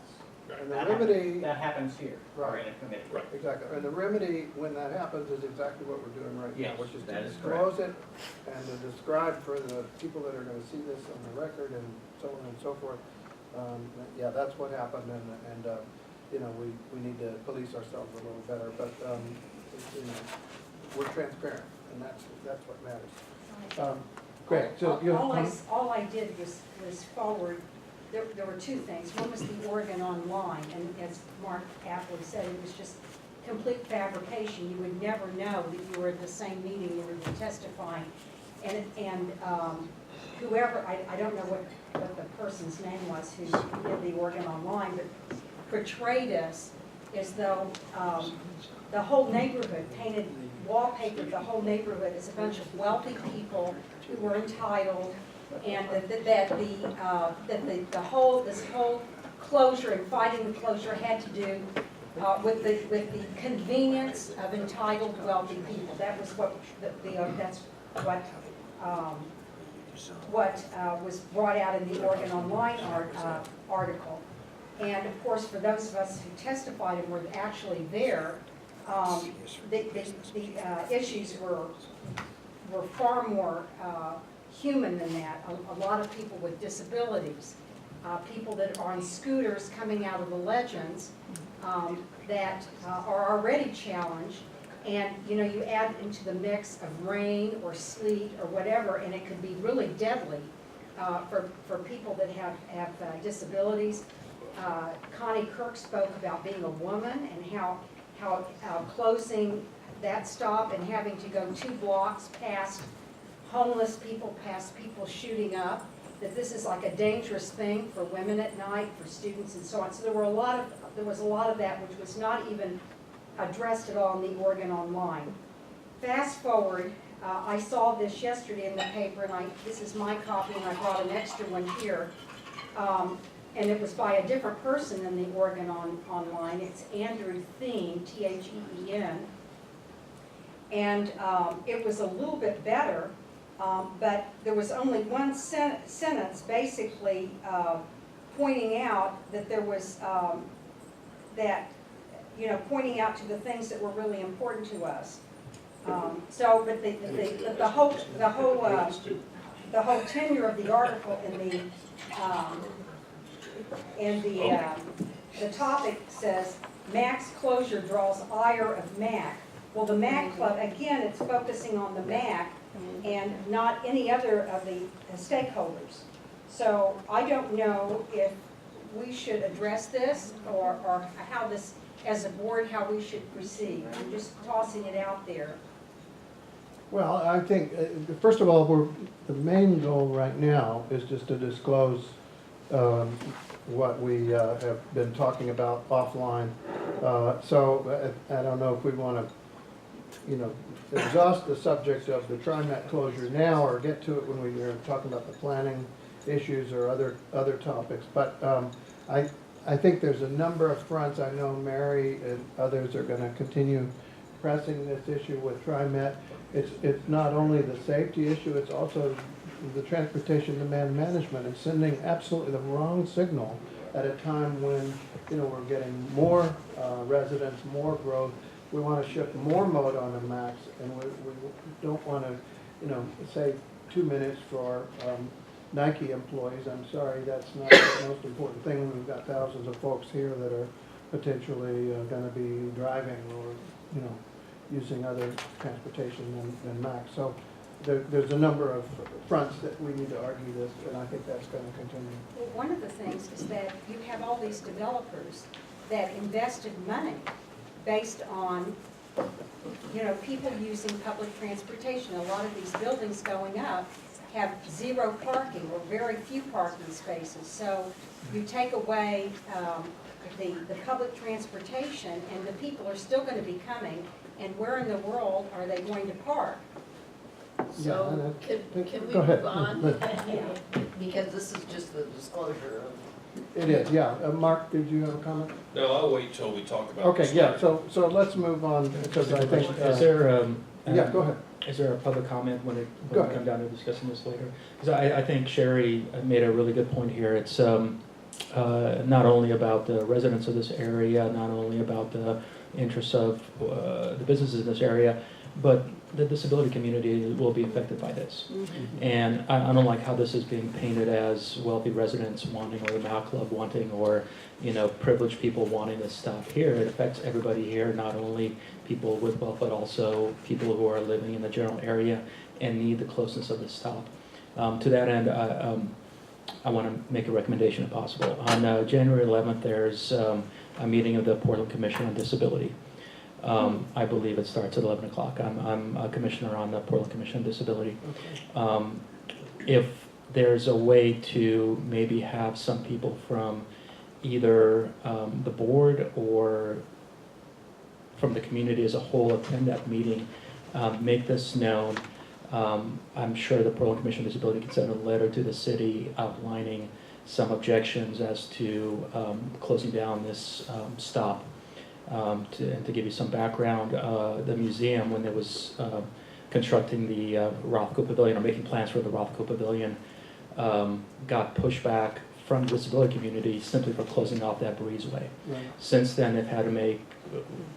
A: And the remedy,
P: That happens here, or in a committee.
J: Right.
A: exactly, and the remedy when that happens is exactly what we're doing right now,
P: Yes,
A: which is to
P: that is
A: disclose it and to describe for the people that are gonna see this on the record and so on and so forth. Yeah, that's what happened, and we need to police ourselves a little better, but, we're transparent. and that's what matters. Great, so you
F: All I did was forward, there were two things. One was the Oregon Online, and as Mark aptly said, it was just complete fabrication. You would never know that you were at the same meeting you were testifying. And whoever, I don't know what the person's name was who did the Oregon Online, but portrayed us as though the whole neighborhood, painted wallpaper, the whole neighborhood is a bunch of wealthy people who were entitled, and this whole closure and fighting the closure had to do with the convenience of entitled wealthy people. That was what that's what was brought out in the Oregon Online article. And of course, for those of us who testified and were actually there, the issues were far more human than that. A lot of people with disabilities, people that are on scooters coming out of the legends that are already challenged. And you add into the mix of rain or sleet or whatever, and it could be really deadly for people that have disabilities. Connie Kirk spoke about being a woman and how closing that stop and having to go 2 blocks past homeless people, past people shooting up, that this is like a dangerous thing for women at night, for students and so on. So there was a lot of that which was not even addressed at all in the Oregon Online. Fast forward, I saw this yesterday in the paper, and this is my copy, and I brought an extra one here. And it was by a different person in the Oregon Online. It's Andrew Theen, Theen. And it was a little bit better, but there was only one sentence basically pointing out that there was, pointing out to the things that were really important to us. But the whole tenure of the article the topic says, MAC's closure draws ire of MAC. Well, the MAC Club, again, it's focusing on the MAC and not any other of the stakeholders. So I don't know if we should address this or how this, as a board, how we should proceed. I'm just tossing it out there.
A: Well, I think, first of all, the main goal right now is just to disclose what we have been talking about offline. So I don't know if we want to, exhaust the subject of the TriMet closure now or get to it when we are talking about the planning issues or other topics. But I think there's a number of fronts. I know Mary and others are going to continue pressing this issue with TriMet. It's not only the safety issue, it's also the transportation demand management and sending absolutely the wrong signal at a time when we're getting more residents, more growth. We want to shift more mode on the MAX, and we don't want to save 2 minutes for Nike employees. I'm sorry, that's not the most important thing when we've got thousands of folks here that are potentially going to be driving or using other transportation than MAX. So there's a number of fronts that we need to argue this, and I think that's going to continue.
F: Well, one of the things is that you have all these developers that invested money based on, people using public transportation. A lot of these buildings going up have 0 parking or very few parking spaces. So you take away the public transportation, and the people are still going to be coming, and where in the world are they going to park?
O: So can we
A: Go ahead.
O: move on?
F: Yeah.
O: Because this is just the disclosure of.
A: It is, yeah. Mark, did you have a comment?
J: No, I'll wait till we talk about
A: Okay,
J: this
A: yeah,
J: later.
A: so let's move on, because I think...
Q: Is there,
A: yeah, go ahead.
Q: Is there a public comment when
A: Go
Q: we
A: ahead.
Q: come down to discussing this later? Because I think Sherry made a really good point here. It's not only about the residents of this area, not only about the interests of the businesses in this area, but the disability community will be affected by this. And I don't like how this is being painted as wealthy residents wanting, or the Mao Club wanting, or, you know, privileged people wanting this stop here. It affects everybody here, not only people with wealth, but also people who are living in the general area and need the closeness of the stop. To that end, I want to make a recommendation if possible. On January 11th, there's a meeting of the Portland Commission on Disability. I believe it starts at 11 o'clock. I'm a commissioner on the Portland Commission on Disability. If there's a way to maybe have some people from either the board or from the community as a whole attend that meeting, make this known. I'm sure the Portland Commission on Disability can send a letter to the city outlining some objections as to closing down this stop. To give you some background, the museum, when it was constructing the Rothko Pavilion, or making plans for the Rothko Pavilion, got pushback from the disability community simply for closing off that breezeway.
A: Right.
Q: Since then, they've had to make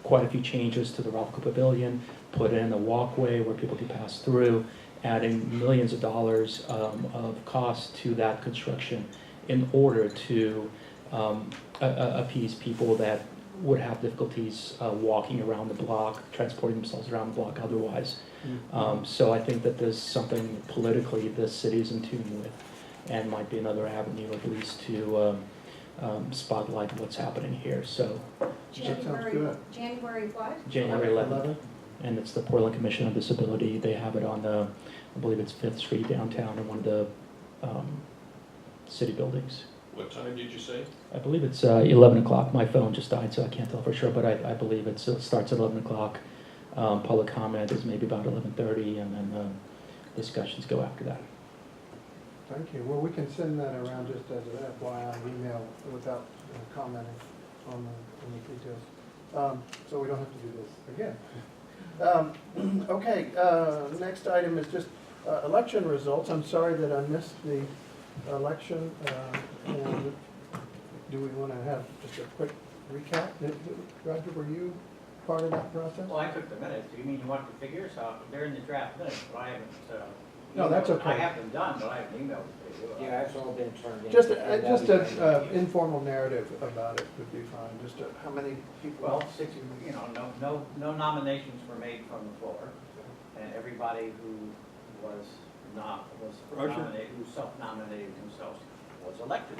Q: quite a few changes to the Rothko Pavilion, put in a walkway where people can pass through, adding millions of dollars of cost to that construction in order to appease people that would have difficulties walking around the block, transporting themselves around the block otherwise. So I think that there's something politically the city is in tune with, and might be another avenue at least to spotlight what's happening here. So
F: January what?
Q: January 11th, and it's the Portland Commission on Disability. They have it on the, I believe it's 5th Street downtown in one of the city buildings.
J: What time did you say?
Q: I believe it's 11 o'clock. My phone just died, so I can't tell for sure, but I believe it starts at 11 o'clock. Public comment is maybe about 11:30, and then discussions go after that.
A: Thank you. Well, we can send that around just as an FYI email without commenting on the details. So we don't have to do this again. Okay, next item is just election results. I'm sorry that I missed the election. And do we want to have just a quick recap? Roger, were you part of that process?
P: Well, I took the minutes. You mean you want the figures? They're in the draft minutes, but I haven't.
A: No, that's okay.
P: I have them done, but I haven't emailed them to you.
E: Yeah, it's all been turned in.
A: Just an informal narrative about it would be fine. Just how many people?
P: Well, no nominations were made from the floor, and everybody who was nominated, who self-nominated themselves, was elected.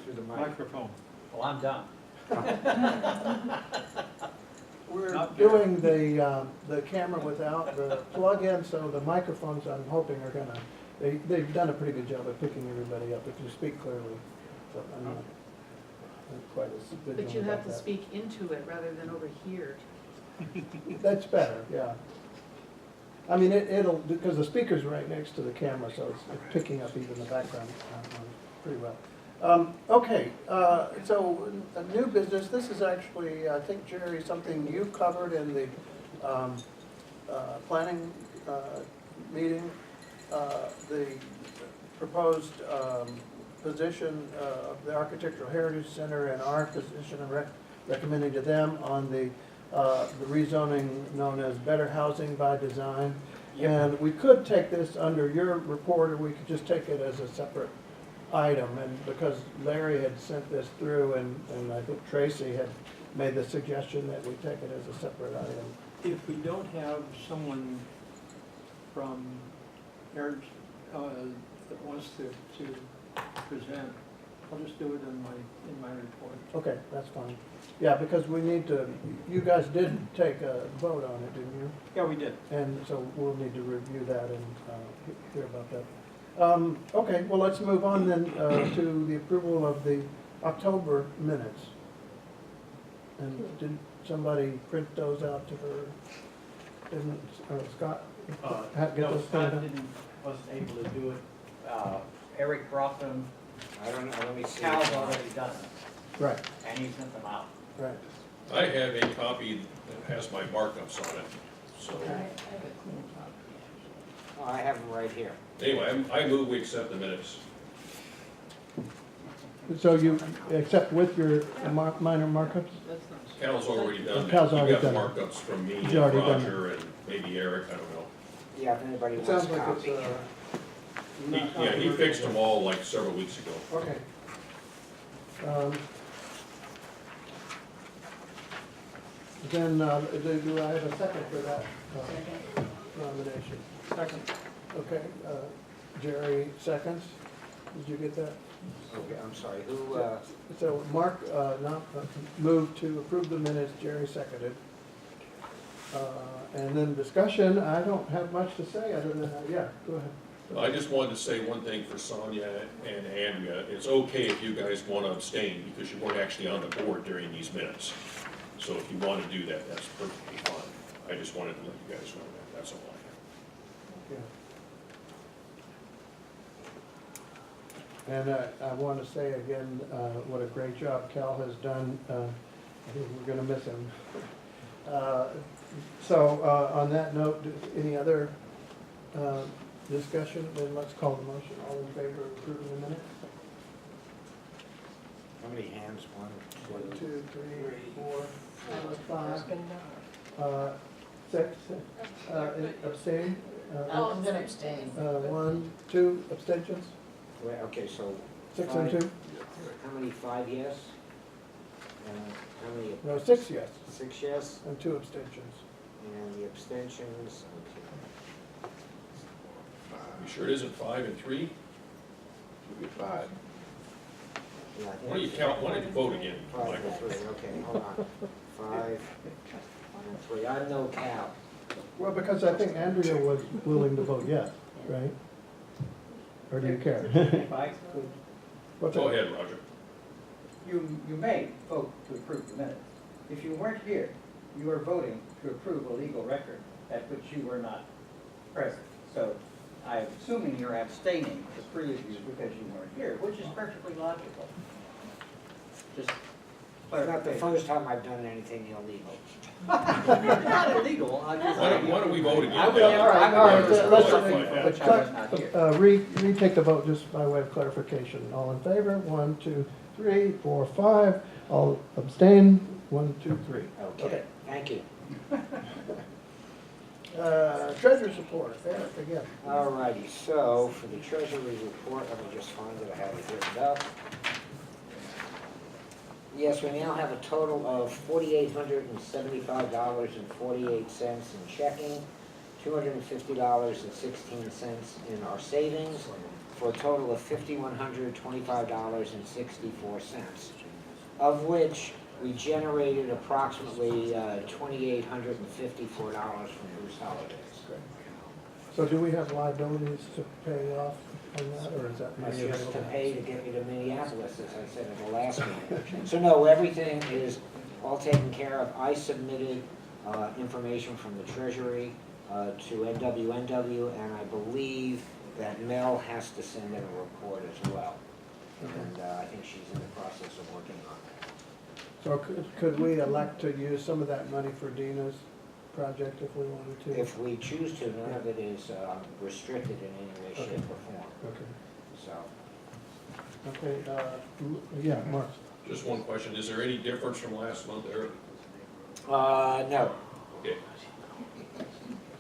K: Through the microphone.
P: Well, I'm done.
A: We're doing the camera without the plug-in, so the microphones, I'm hoping, are gonna, they've done a pretty good job of picking everybody up if you speak clearly. So I'm not quite as vigilant
O: But you have
A: about
O: to
A: that.
O: speak into it rather than over here.
A: That's better, yeah. I mean, it'll, because the speaker's right next to the camera, so it's picking up even the background pretty well. Okay, so a new business, this is actually, I think, Jerry, something you covered in the planning meeting, the proposed position of the Architectural Heritage Center and our position and recommending to them on the rezoning known as Better Housing by Design. And we could take this under your report, or we could just take it as a separate item, and because Larry had sent this through, and I think Tracy had made the suggestion that we take it as a separate item.
K: If we don't have someone from Heritage that wants to present, I'll just do it in my report.
A: Okay, that's fine. Yeah, because we need to, you guys did take a vote on it, didn't you?
K: Yeah, we did.
A: And so we'll need to review that and hear about that. Okay, well, let's move on then to the approval of the October minutes. And did somebody print those out to her? Didn't Scott? Get
P: No,
A: those
P: Scott
A: printed out?
P: wasn't able to do it. Eric brought them.
E: I don't know, let me see.
P: Cal's already done it,
A: Right,
P: and he sent them out.
A: right.
J: I have a copy that has my markups on it, so.
E: Oh, I have them right here.
J: Anyway, I move we accept the minutes.
A: So you accept with your minor markups?
O: That's not
J: Cal's already done
A: Cal's
J: that.
A: already
J: You got
A: done it.
J: markups from me
A: He's
J: and
A: already done
J: Roger and maybe Eric, I don't know.
E: Yeah, if anybody
A: It
E: wants
A: sounds
E: a
A: like
E: copy.
A: it's,
J: He,
A: not
J: yeah, he
A: controversial.
J: fixed them all like several weeks ago.
A: Okay. Then, do I have a second for that nomination?
K: Second.
A: Okay, Jerry seconds. Did you get that?
E: Okay, I'm sorry, who,
A: So Mark moved to approve the minutes, Jerry seconded. And then discussion, I don't have much to say other than, yeah, go ahead.
J: I just wanted to say one thing for Sonia and Andrea. It's okay if you guys want to abstain because you weren't actually on the board during these minutes. So if you want to do that, that's perfectly fine. I just wanted to let you guys know that, that's all I have.
A: And I want to say again, what a great job Cal has done. I think we're going to miss him. So on that note, any other discussion? Then let's call the motion. All in favor of approving the minutes?
E: how many hands? One,
A: 2, 3, 4, 5, 6. Abstain?
O: Oh, I'm gonna abstain.
A: 1, 2 abstentions?
E: Wait, okay, so.
A: 6 and 2?
E: How many, 5 yes? How many?
A: No, 6 yes,
E: 6 yes,
A: and 2 abstentions.
E: and the abstentions, okay.
J: You sure it isn't 5 and 3?
A: Should be 5.
E: Yeah, I think
J: Why don't you count, why don't you vote again,
E: 5
J: Michael?
E: and 3, okay, hold on. 5 and 3, I'm no Cal.
A: Well, because I think Andrea was willing to vote yes, right? Or do you care?
P: If I could,
A: What's
J: Go
A: that?
J: ahead, Roger.
P: you may vote to approve the minutes. If you weren't here, you are voting to approve a legal record at which you were not present. So I'm assuming you're abstaining, the three of you, because you weren't here, which is perfectly logical. Just
E: It's not the
P: clarification.
E: first time I've done anything illegal.
P: Not illegal, I just.
J: Why don't we vote again?
P: I would-
J: now?
A: All right, let's
J: Clarify that.
P: I was not here.
A: retake the vote just by way of clarification. All in favor? 1, 2, 3, 4, 5. All abstain? 1, 2, 3.
E: Okay, thank you.
A: Treasurer's report, Eric again.
E: All righty, so for the treasury report, let me just find it, I have it written up. Yes, we now have a total of $4,875.48 in checking, $250.16 in our savings, for a total of $5,125.64, of which we generated approximately $2,854 from Goose Holidays.
A: So do we have liabilities to pay off on that, or is that
E: That's
A: money
E: just to
A: available?
E: pay to get me to Minneapolis, as I said in the last meeting. So no, everything is all taken care of. I submitted information from the Treasury to NWNW, and I believe that Mel has to send in a report as well. And I think she's in the process of working on that.
A: So could we elect to use some of that money for Dina's project if we wanted to?
E: If we choose to, none of it is restricted in any way, shape, or form.
A: Okay.
E: So,
A: Okay, yeah, Mark.
J: Just one question, is there any difference from last month, Eric?
E: no.
J: Okay.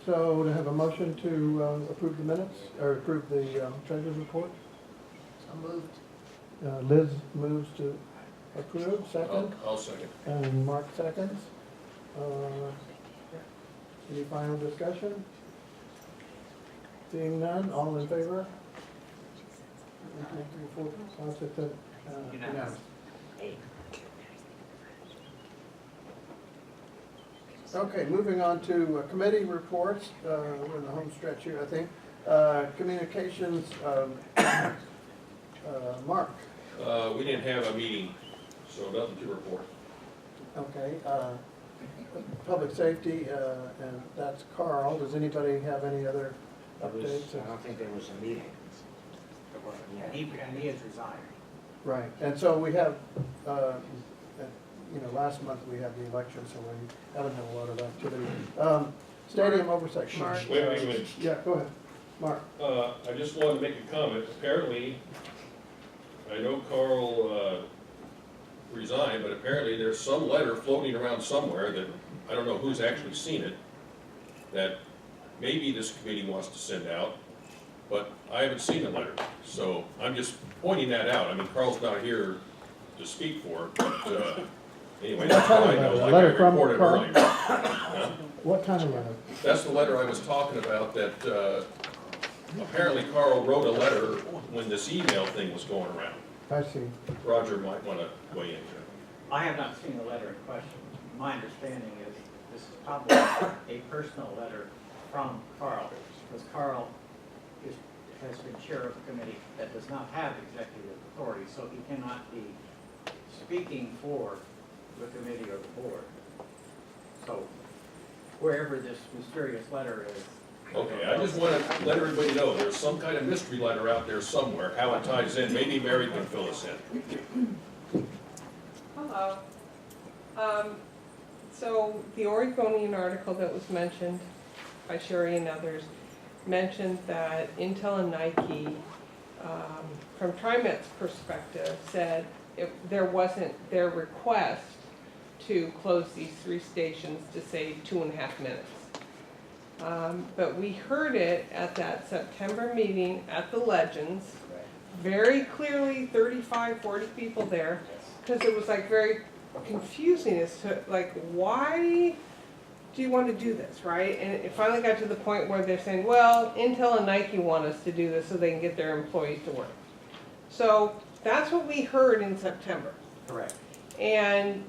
A: So to have a motion to approve the minutes, or approve the treasurer's report?
O: So moved.
A: Liz moves to approve, second,
J: I'll second.
A: and Mark seconds. Any final discussion? Seeing none, all in favor? 1, 2, 3, 4, 5, 6, 7, unanimous. Okay, moving on to committee reports. We're in the home stretch here, I think. Communications, Mark.
J: We didn't have a meeting, so nothing to report.
A: Okay, public safety, and that's Carl. Does anybody have any other updates?
E: I don't think there was a meeting.
P: And he has resigned.
A: Right, and so we have, last month we had the election, so we haven't had a lot of activity. Stadium oversight. Mark.
J: Wait.
A: Yeah, go ahead, Mark.
J: I just wanted to make a comment. Apparently, I know Carl resign, but apparently there's some letter floating around somewhere that, I don't know who's actually seen it, that maybe this committee wants to send out, but I haven't seen the letter. So I'm just pointing that out. I mean, Carl's not here to speak for it, but anyway, that's what I know, like I
A: Letter from
J: reported
A: Carl?
J: earlier. Huh?
A: What kind of letter?
J: That's the letter I was talking about, that apparently Carl wrote a letter when this email thing was going around.
A: I see.
J: Roger might want to weigh in here.
P: I have not seen the letter in question. My understanding is this is probably a personal letter from Carl, because Carl has been chair of a committee that does not have executive authority, so he cannot be speaking for the committee or the board. So wherever this mysterious letter is.
J: Okay, I just want to let everybody know there's some kind of mystery letter out there somewhere, how it ties in. Maybe Mary can fill us in.
R: Hello. So the Oregonian article that was mentioned by Sherry and others mentioned that Intel and Nike, from TriMet's perspective, said there wasn't their request to close these 3 stations to save 2.5 minutes. But we heard it at that September meeting at the Legends, very clearly 35, 40 people there, because it was like very confusing as to like, why do you want to do this, right? And it finally got to the point where they're saying, well, Intel and Nike want us to do this so they can get their employees to work. So that's what we heard in September.
P: Correct.
R: And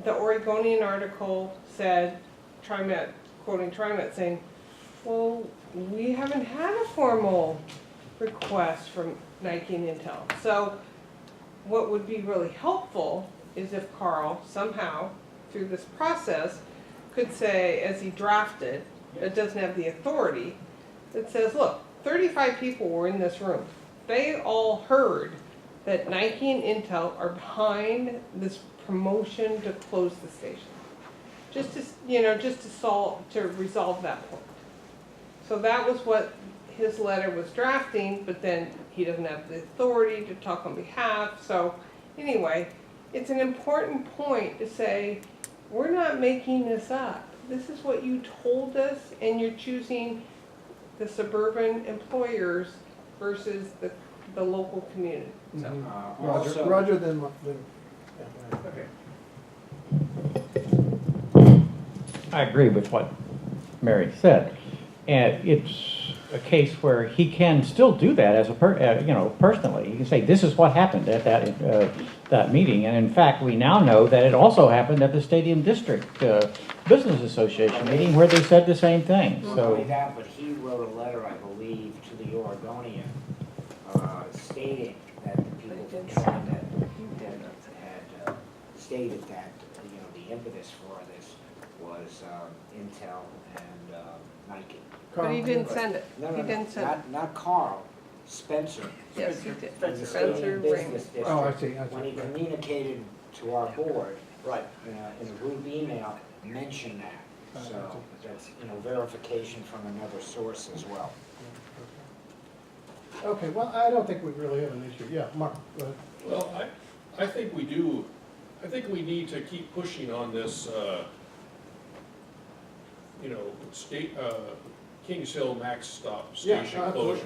R: the Oregonian article said, TriMet, quoting TriMet, saying, well, we haven't had a formal request from Nike and Intel. So what would be really helpful is if Carl somehow, through this process, could say, as he drafted, it doesn't have the authority, that says, look, 35 people were in this room. They all heard that Nike and Intel are behind this promotion to close the station. Just to, just to resolve that point. So that was what his letter was drafting, but then he doesn't have the authority to talk on behalf. So anyway, it's an important point to say, we're not making this up. This is what you told us, and you're choosing the suburban employers versus the local community. So.
A: Roger, then.
S: I agree with what Mary said, and it's a case where he can still do that as a personally. He can say this is what happened at that meeting, and in fact, we now know that it also happened at the Stadium District Business Association meeting where they said the same thing.
E: Not
S: So.
E: only that, but he wrote a letter, I believe, to the Oregonian, stating that the people from TriMet had stated that the impetus for this was Intel and Nike.
R: But he didn't send it.
E: No,
R: He didn't send it.
E: not Carl, Spencer.
R: Yes, he did.
E: From the
R: Spencer
E: Stadium
R: Raymond.
E: Business District.
A: Oh, I see.
E: When he communicated to our board, right, in a group email, mentioned that. So that's, verification from another source as well.
A: Okay, well, I don't think we really have an issue. Yeah, Mark, go ahead.
J: Well, I think we do. I think we need to keep pushing on this, Kings Hill Max Stop Station closure.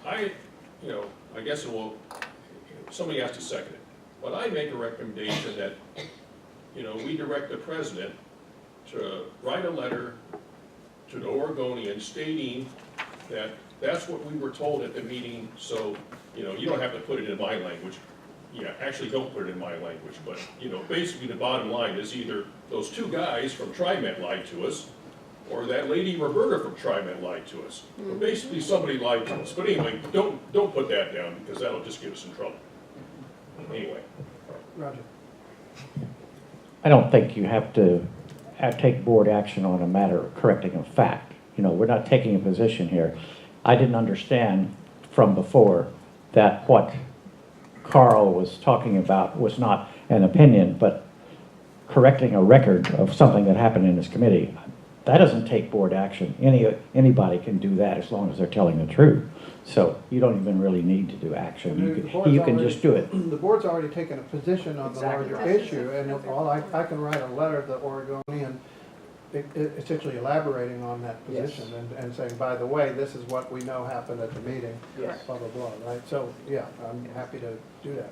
J: I guess somebody has to second it. But I make a recommendation that, we direct the president to write a letter to the Oregonian stating that that's what we were told at the meeting, so, you don't have to put it in my language. Yeah, actually don't put it in my language, but, basically the bottom line is either those 2 guys from TriMet lied to us, or that lady Roberta from TriMet lied to us. But basically somebody lied to us. But anyway, don't put that down, because that'll just get us in trouble. Anyway.
A: Roger.
S: I don't think you have to take board action on a matter of correcting a fact. We're not taking a position here. I didn't understand from before that what Carl was talking about was not an opinion, but correcting a record of something that happened in this committee. That doesn't take board action. Anybody can do that as long as they're telling the truth. So you don't even really need to do action. You can just do it.
A: The board's already taken a position on the
E: Exactly.
A: larger issue, and I can write a letter to the Oregonian essentially elaborating on that position and saying, by the way, this is what we know happened at the meeting,
E: Yes.
A: blah, blah, blah, right? So, yeah, I'm happy to do that.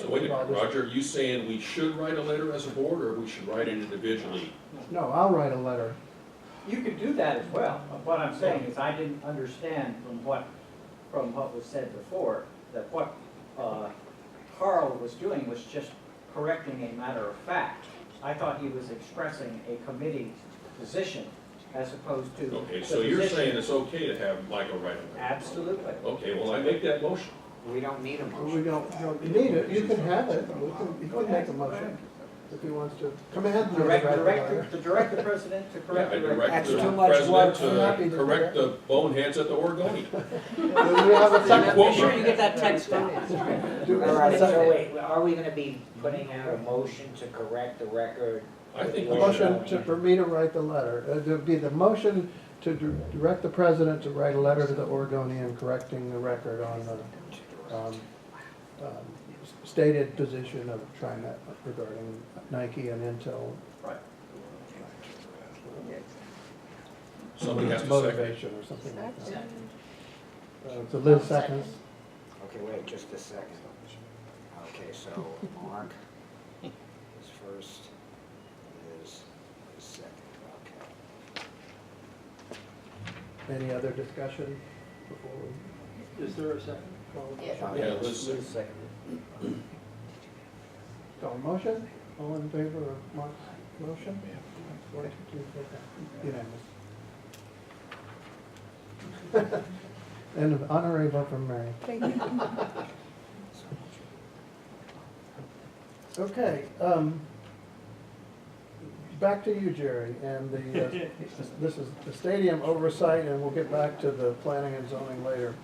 J: So wait a minute, Roger, are you saying we should write a letter as a board, or we should write it individually?
A: No, I'll write a letter.
P: You could do that as well. What I'm saying is I didn't understand from what was said before, that what Carl was doing was just correcting a matter of fact. I thought he was expressing a committee position as opposed to.
J: Okay,
P: the
J: so you're
P: position.
J: saying it's okay to have Michael write a letter?
P: Absolutely.
J: Okay, well, I make that motion.
E: We don't need a motion.
A: We don't need it, you can have it, you can make a motion if he wants to. Come ahead. and write the letter.
P: Direct the president to
J: Yeah,
P: correct
J: I
P: the record.
J: direct
E: That's
J: the
E: too much
J: president
A: work. I'm happy to
J: to
A: do
J: correct
A: that.
J: the boneheads at the Oregonian.
A: Do we have a second?
J: Quote
H: Make sure
J: me.
H: you get that text down.
A: Do we
E: All
A: have
E: right,
A: a
E: so
A: second?
E: wait, are we gonna be putting out a motion to correct the record?
J: I think
A: The
J: we
A: motion
J: should.
A: for me to write the letter, there'd be the motion to direct the president to write a letter to the Oregonian correcting the record on the stated position of TriMet regarding Nike and Intel.
P: Right.
J: Somebody has to second.
A: Motivation or something like that. So Liz seconds.
E: Okay, wait, just a second. Okay, so Mark is first, Liz is second, okay.
A: Any other discussion before we?
K: Is there a second?
J: Yeah, Liz seconded.
A: Call motion? All in favor of Mark's motion? 1, 2, 3, 4. Unanimous. And an honorary vote from Mary.
R: Thank you.
A: Okay, back to you, Jerry, and this is the stadium oversight, and we'll get back to the planning and zoning later.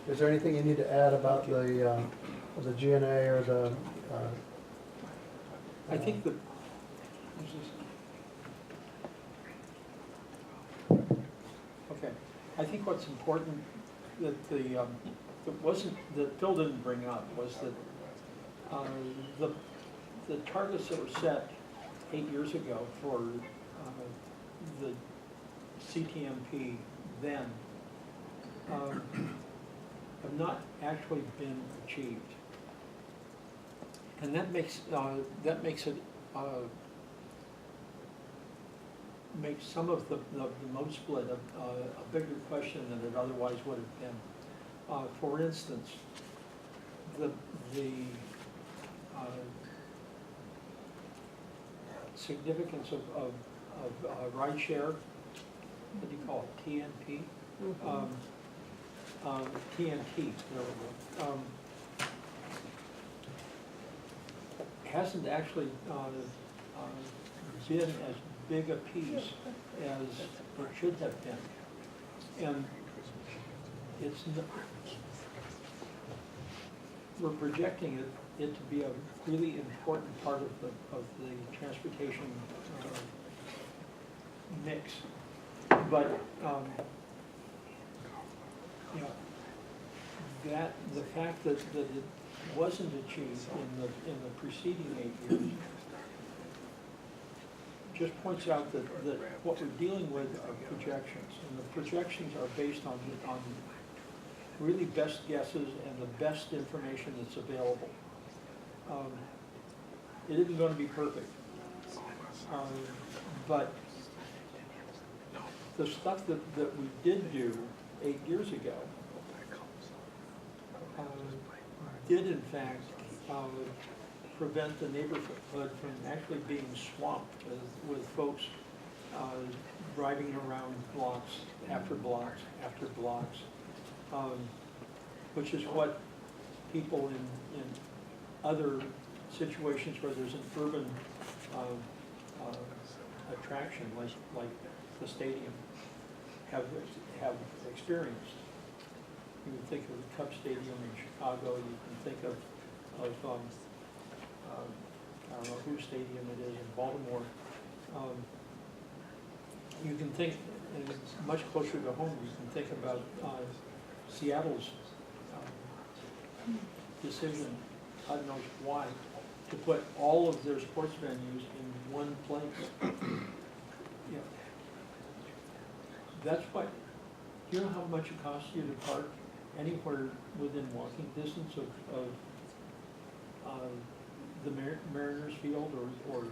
A: Is there anything you need to add about the GNA or the?
K: I think the, okay, I think what's important that that wasn't, that Phil didn't bring up was that the targets that were set 8 years ago for the CTMP then have not actually been achieved. And that makes it makes some of the mode split a bigger question than it otherwise would have been. For instance, the significance of rideshare, what do you call it, TNP? TNT, there we go. Hasn't actually been as big a piece as it should have been. And it's not, we're projecting it to be a really important part of the transportation mix. But you know, that the fact that it wasn't achieved in the preceding 8 years just points out that what we're dealing with are projections, and the projections are based on really best guesses and the best information that's available. It isn't going to be perfect, but the stuff that we did do 8 years ago did in fact prevent the neighborhood from actually being swamped with folks driving around blocks after blocks after blocks, which is what people in other situations where there's an urban attraction like the stadium have experienced. You can think of the Cub Stadium in Chicago. You can think of I don't know whose stadium it is in Baltimore. you can think, and it's much closer to home, you can think about Seattle's decision, God knows why, to put all of their sports venues in one place. Yeah. That's what, do you know how much it costs you to park anywhere within walking distance of the Mariners Field or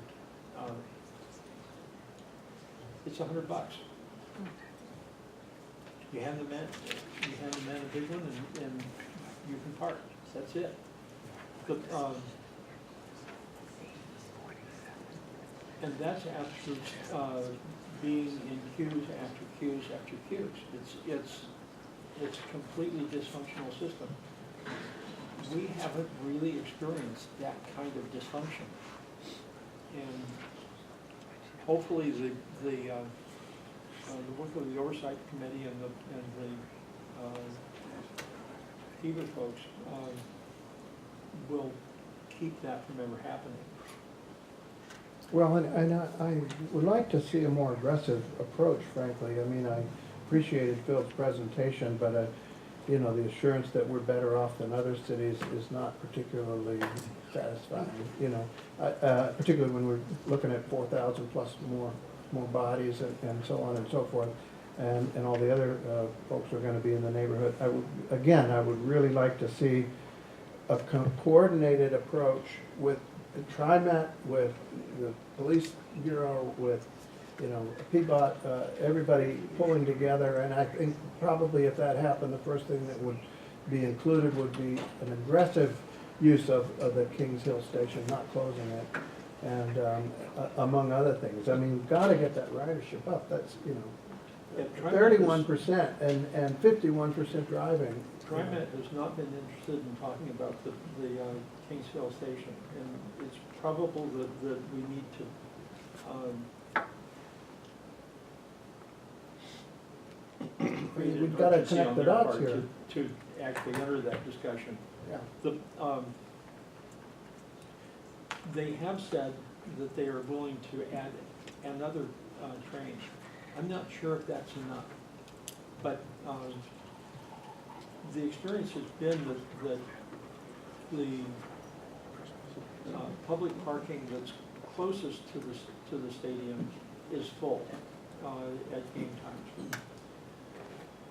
K: it's $100. You hand the man a big one and you can park. That's it. But, and that's after being in queues after queues after queues. It's a completely dysfunctional system. We haven't really experienced that kind of dysfunction. And hopefully the work of the Oversight Committee and the FEVA folks will keep that from ever happening.
A: Well, and I would like to see a more aggressive approach, frankly. I mean, I appreciated Phil's presentation, but you know, the assurance that we're better off than other cities is not particularly satisfying, you know, particularly when we're looking at 4,000 plus more bodies and so on and so forth, and all the other folks are going to be in the neighborhood. I would really like to see a coordinated approach with the TriMet, with the police bureau, with, you know, PBOT, everybody pulling together. And I think probably if that happened, the first thing that would be included would be an aggressive use of the Kings Hill station, not closing it, and among other things. I mean, we've got to get that ridership up. That's, you know, 31% and 51% driving.
K: TriMet has not been interested in talking about the Kings Hill station, and it's probable that we need to
A: we've got to connect the dots here
K: to actually enter that discussion.
A: Yeah.
K: They have said that they are willing to add another train. I'm not sure if that's enough, but the experience has been that the public parking that's closest to the stadium is full at game times.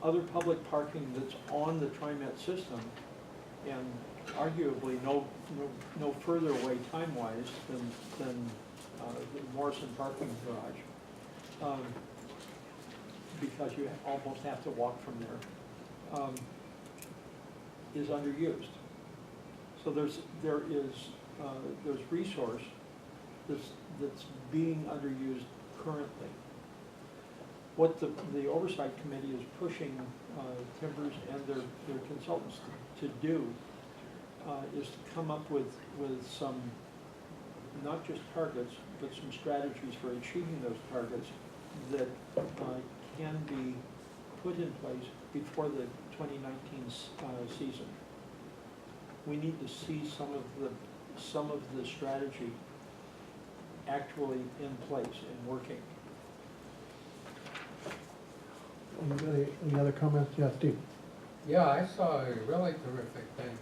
K: Other public parking that's on the TriMet system, and arguably no further away time-wise than the Morrison parking garage, because you almost have to walk from there, is underused. So there's resource that's being underused currently. What the Oversight Committee is pushing Timbers and their consultants to do is to come up with some, not just targets, but some strategies for achieving those targets that can be put in place before the 2019 season. We need to see some of the strategy actually in place and working.
A: Any other comments? Yeah, Steve.
L: Yeah, I saw a really terrific thing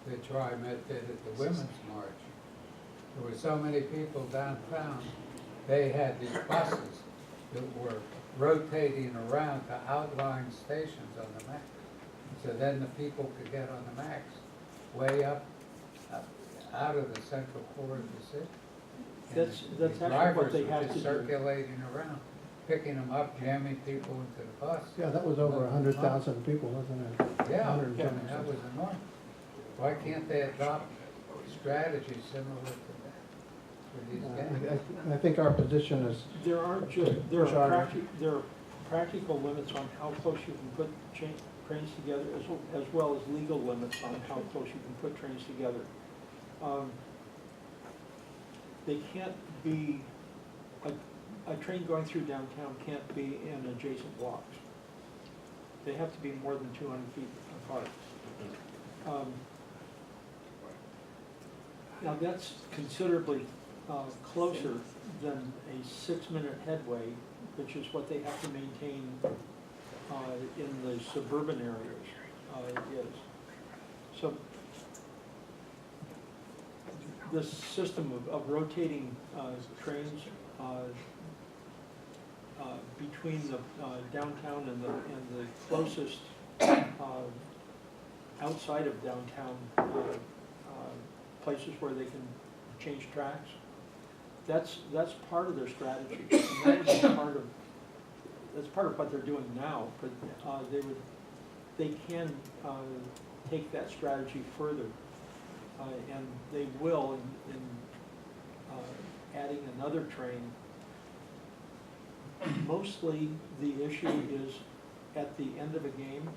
L: that TriMet did at the Women's March. There were so many people downtown, they had these buses that were rotating around to outlying stations on the map. So then the people could get on the max way up out of the central core of the city.
K: That's actually what they have to do.
L: Circulating around, picking them up, jamming people into the bus.
A: Yeah, that was over 100,000 people, wasn't it?
L: Yeah, that was enormous. Why can't they adopt strategies similar to that for these games?
A: I think our position is.
K: There are practical limits on how close you can put trains together, as well as legal limits on how close you can put trains together. They can't be, a train going through downtown can't be in adjacent blocks. They have to be more than 200 feet apart. Now that's considerably closer than a 6-minute headway, which is what they have to maintain in the suburban areas is. So this system of rotating trains between the downtown and the closest outside of downtown places where they can change tracks, that's part of their strategy. And that would be that's part of what they're doing now, but they can take that strategy further, and they will in adding another train. Mostly the issue is at the end of a game.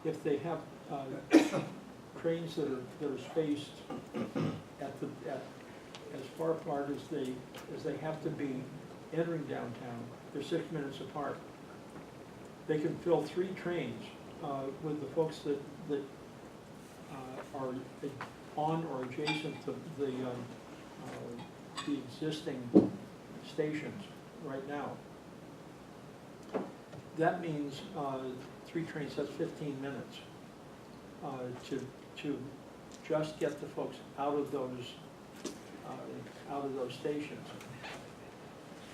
K: If they have trains that are spaced at as far apart as they have to be entering downtown, they're 6 minutes apart. They can fill 3 trains with the folks that are on or adjacent to the existing stations right now. That means 3 trains, that's 15 minutes to just get the folks out of those stations.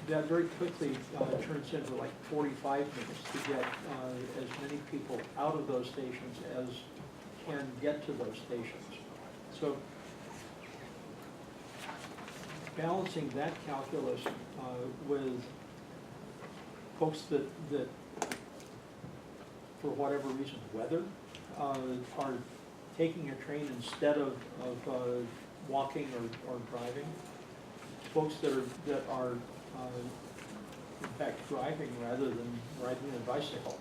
K: That very quickly turns into like 45 minutes to get as many people out of those stations as can get to those stations. So balancing that calculus with folks that for whatever reason, weather, are taking a train instead of walking or driving. Folks that are in fact driving rather than riding a bicycle.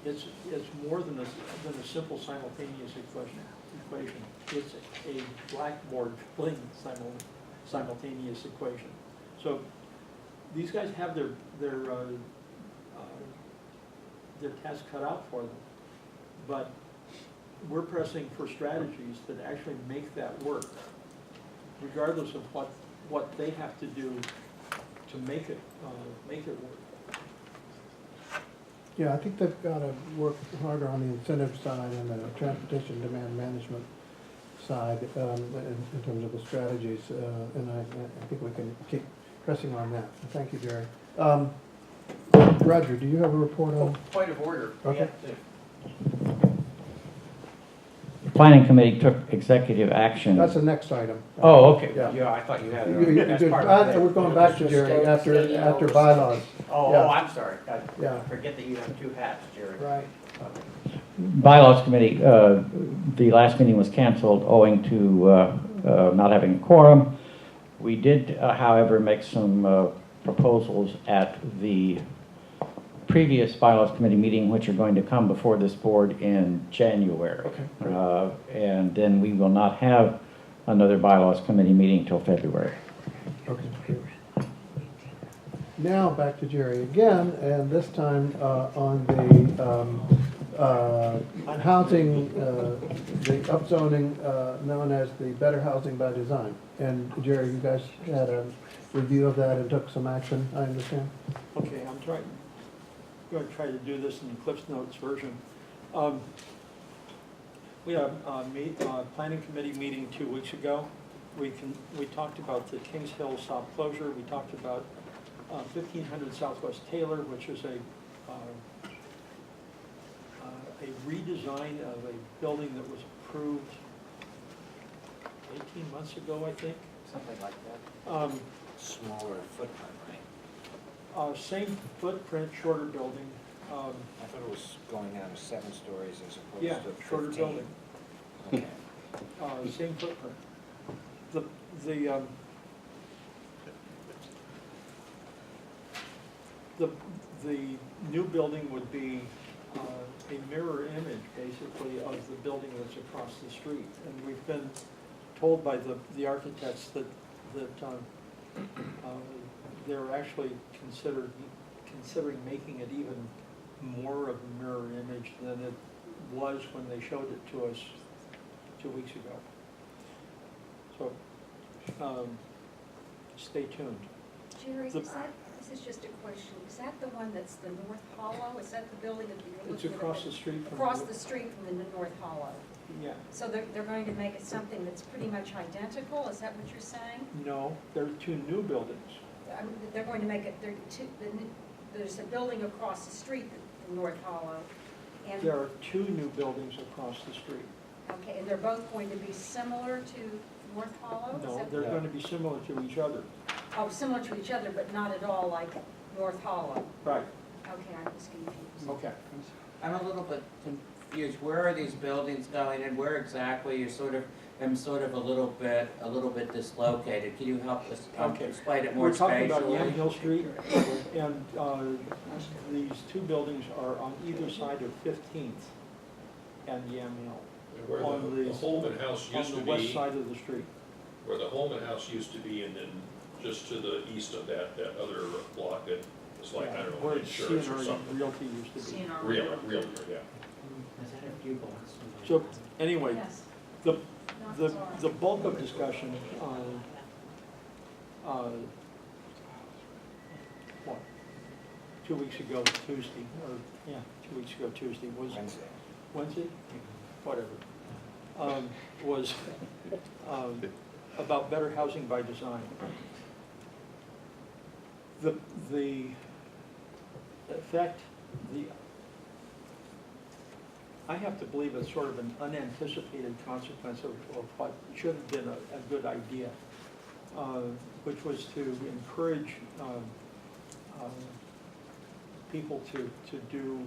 K: It's more than a simple simultaneous equation. It's a blackboard filling simultaneous equation. So these guys have their task cut out for them, but we're pressing for strategies that actually make that work, regardless of what they have to do to make it work.
A: Yeah, I think they've got to work harder on the incentive side and the transportation demand management side in terms of the strategies, and I think we can keep pressing on that. Thank you, Jerry. Roger, do you have a report on?
P: Point of order.
A: Okay.
S: The planning committee took executive action.
A: That's the next item.
S: Oh, okay.
P: Yeah, I thought you had it.
A: We're going back to Jerry after bylaws.
P: Oh, I'm sorry. I
A: Yeah.
P: forget that you have 2 hats, Jerry.
A: Right.
S: Bylaws committee, the last meeting was canceled owing to not having a quorum. We did, however, make some proposals at the previous bylaws committee meeting, which are going to come before this board in January.
A: Okay.
S: And then we will not have another bylaws committee meeting till February.
A: Okay. Good. Now back to Jerry again, and this time on the housing, the upzoning known as the Better Housing by Design. And Jerry, you guys had a review of that and took some action, I understand?
K: Okay, I'm going to try to do this in the Cliff's Notes version. We had a planning committee meeting 2 weeks ago. We talked about the Kings Hill South closure. We talked about 1500 Southwest Taylor, which is a redesign of a building that was approved 18 months ago, I think.
E: Something like that. Smaller footprint, right?
K: Same footprint, shorter building.
E: I thought it was going down to 7 stories as opposed
K: Yeah,
E: to 15.
K: shorter building.
E: Okay.
K: Same footprint. The new building would be a mirror image, basically, of the building that's across the street. And we've been told by the architects that they're actually considering making it even more of a mirror image than it was when they showed it to us 2 weeks ago. So, stay tuned.
F: Jerry,
K: The-
F: this is just a question, is that the one that's the North Hollow? Is that the building that you're
K: It's
F: looking at?
K: across the street from.
F: Across the street from the North Hollow?
K: Yeah.
F: So they're going to make it something that's pretty much identical, is that what you're saying?
K: No, there are two new buildings.
F: They're going to make it, there's a building across the street from North Hollow, and,
K: There are two new buildings across the street.
F: okay, and they're both going to be similar to North Hollow? Is
K: No,
F: that-
K: they're going to be similar to each other.
F: Oh, similar to each other, but not at all like North Hollow?
K: Right.
F: Okay, I was confused.
K: Okay.
N: I'm a little bit confused. Where are these buildings going and where exactly? I'm sort of a little bit dislocated. Can you help us
K: Okay.
N: explain it more
K: We're talking about
N: spatially?
K: Yamhill Street, and these two buildings are on either side of 15th and Yamhill.
J: Where
K: On
J: the Holman House used to
K: On the west
J: be,
K: side of the street.
J: where the Holman House used to be, and then just to the east of that other block that is like, I don't know,
K: Where
J: insurance or
K: CNR
J: something.
K: Realty used to be.
J: Realtor, yeah.
N: Is that a few blocks?
K: So, anyway,
F: Yes.
K: the bulk of discussion, what, 2 weeks ago Tuesday, or, yeah, 2 weeks ago Tuesday was. Wednesday? Whatever. Was about better housing by design. The effect, I have to believe it's sort of an unanticipated consequence of what should have been a good idea, which was to encourage people to do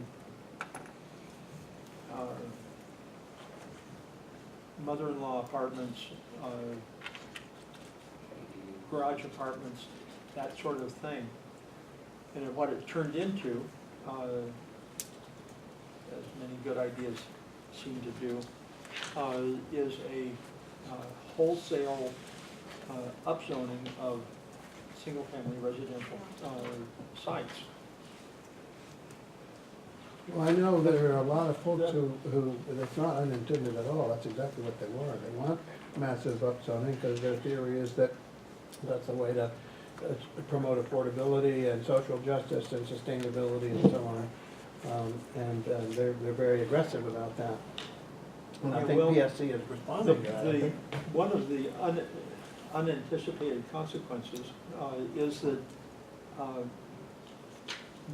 K: mother-in-law apartments, garage apartments, that sort of thing. And what it turned into, as many good ideas seem to do, is a wholesale upzoning of single-family residential sites.
A: Well, I know there are a lot of folks who, it's not unintended at all, that's exactly what they want. They want massive upzoning, because their theory is that that's a way to promote affordability and social justice and sustainability and so on. And they're very aggressive about that. And I
K: Yeah,
A: think
K: well,
A: PSC is responding to that. I think.
K: One of the unanticipated consequences is that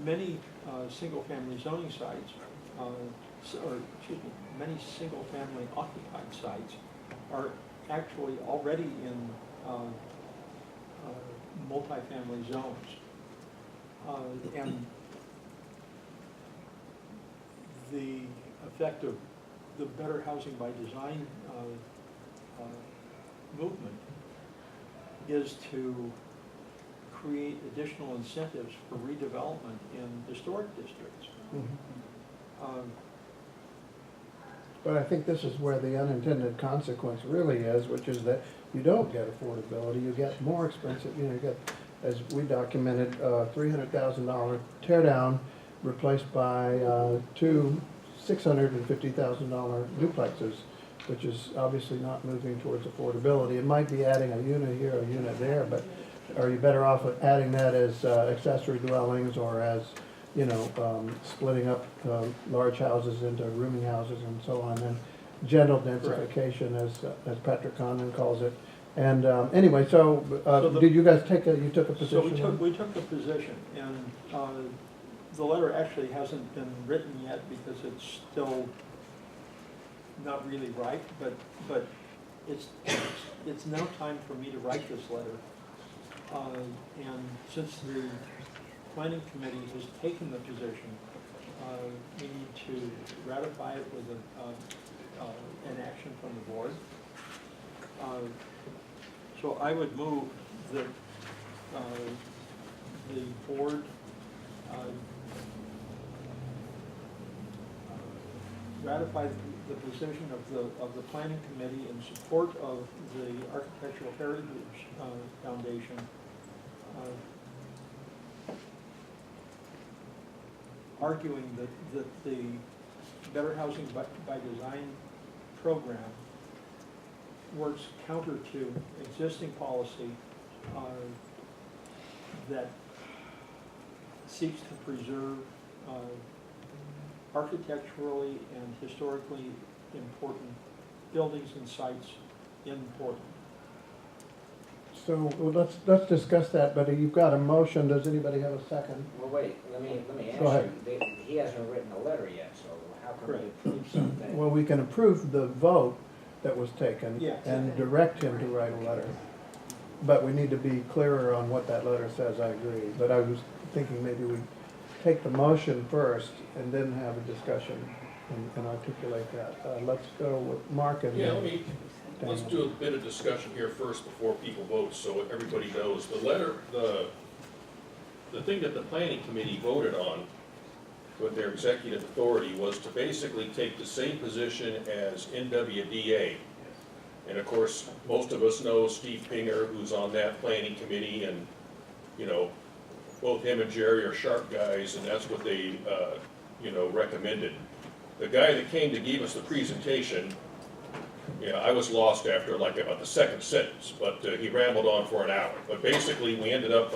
K: many single-family zoning sites, many single-family occupied sites are actually already in multifamily zones. And the effect of the better housing by design movement is to create additional incentives for redevelopment in historic districts.
A: But I think this is where the unintended consequence really is, which is that you don't get affordability, you get more expensive, you get, as we documented, $300,000 tear down replaced by two $650,000 duplexes, which is obviously not moving towards affordability. It might be adding a unit here, a unit there, but are you better off adding that as accessory dwellings or as, splitting up large houses into rooming houses and so on, and gentle densification, as Patrick Condon calls it. And anyway, so did you guys you took a position?
K: So we took the position, and the letter actually hasn't been written yet because it's still not really right, but it's now time for me to write this letter. And since the planning committee has taken the position, we need to ratify it with an action from the board. So I would move that the board ratify the position of the planning committee in support of the Architectural Heritage Foundation, arguing that the Better Housing by Design program works counter to existing policy that seeks to preserve architecturally and historically important buildings and sites in Portland.
A: So well, let's discuss that, but you've got a motion. Does anybody have a second?
E: Well, wait, let me
A: Go ahead.
E: ask you, he hasn't written a letter yet, so how can we approve something?
A: Well, we can approve the vote that was taken
K: Yeah.
A: and direct him to write a letter. But we need to be clearer on what that letter says, I agree. But I was thinking maybe we take the motion first and then have a discussion and articulate that. Let's go with Mark and
J: Yeah,
A: then
J: let's do a bit of discussion here first before people vote, so everybody knows. The letter, the thing that the planning committee voted on with their executive authority was to basically take the same position as NWDA. And of course, most of us know Steve Pinger, who's on that planning committee, and, you know, both him and Jerry are sharp guys, and that's what they, you know, recommended. The guy that came to give us the presentation, yeah, I was lost after like about the second sentence, but he rambled on for an hour. But basically, we ended up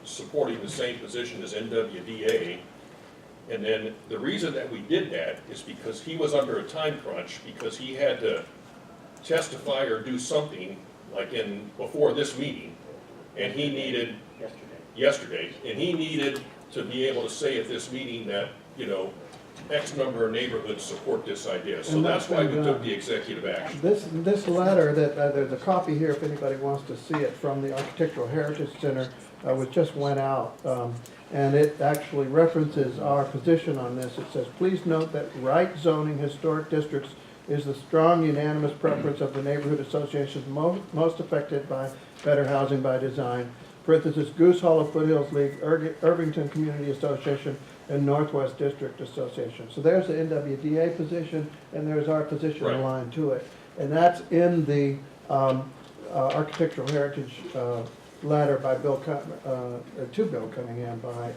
J: supporting the same position as NWDA. And then the reason that we did that is because he was under a time crunch, because he had to testify or do something like before this meeting, and he needed yesterday, and he needed to be able to say at this meeting that, you know, X number of neighborhoods support this idea. So
A: And
J: that's why we
A: been
J: took
A: done.
J: the executive action.
A: This letter, that there's a copy here if anybody wants to see it, from the Architectural Heritage Center, which just went out. And it actually references our position on this. It says, please note that right zoning historic districts is the strong unanimous preference of the neighborhood associations most affected by better housing by design. Parentheses, Goose Hollow, Foothills League, Irvington Community Association, and Northwest District Association. So there's the NWDA position, and there's our position
J: Right.
A: aligned to it. And that's in the Architectural Heritage letter by to Bill Cunningham by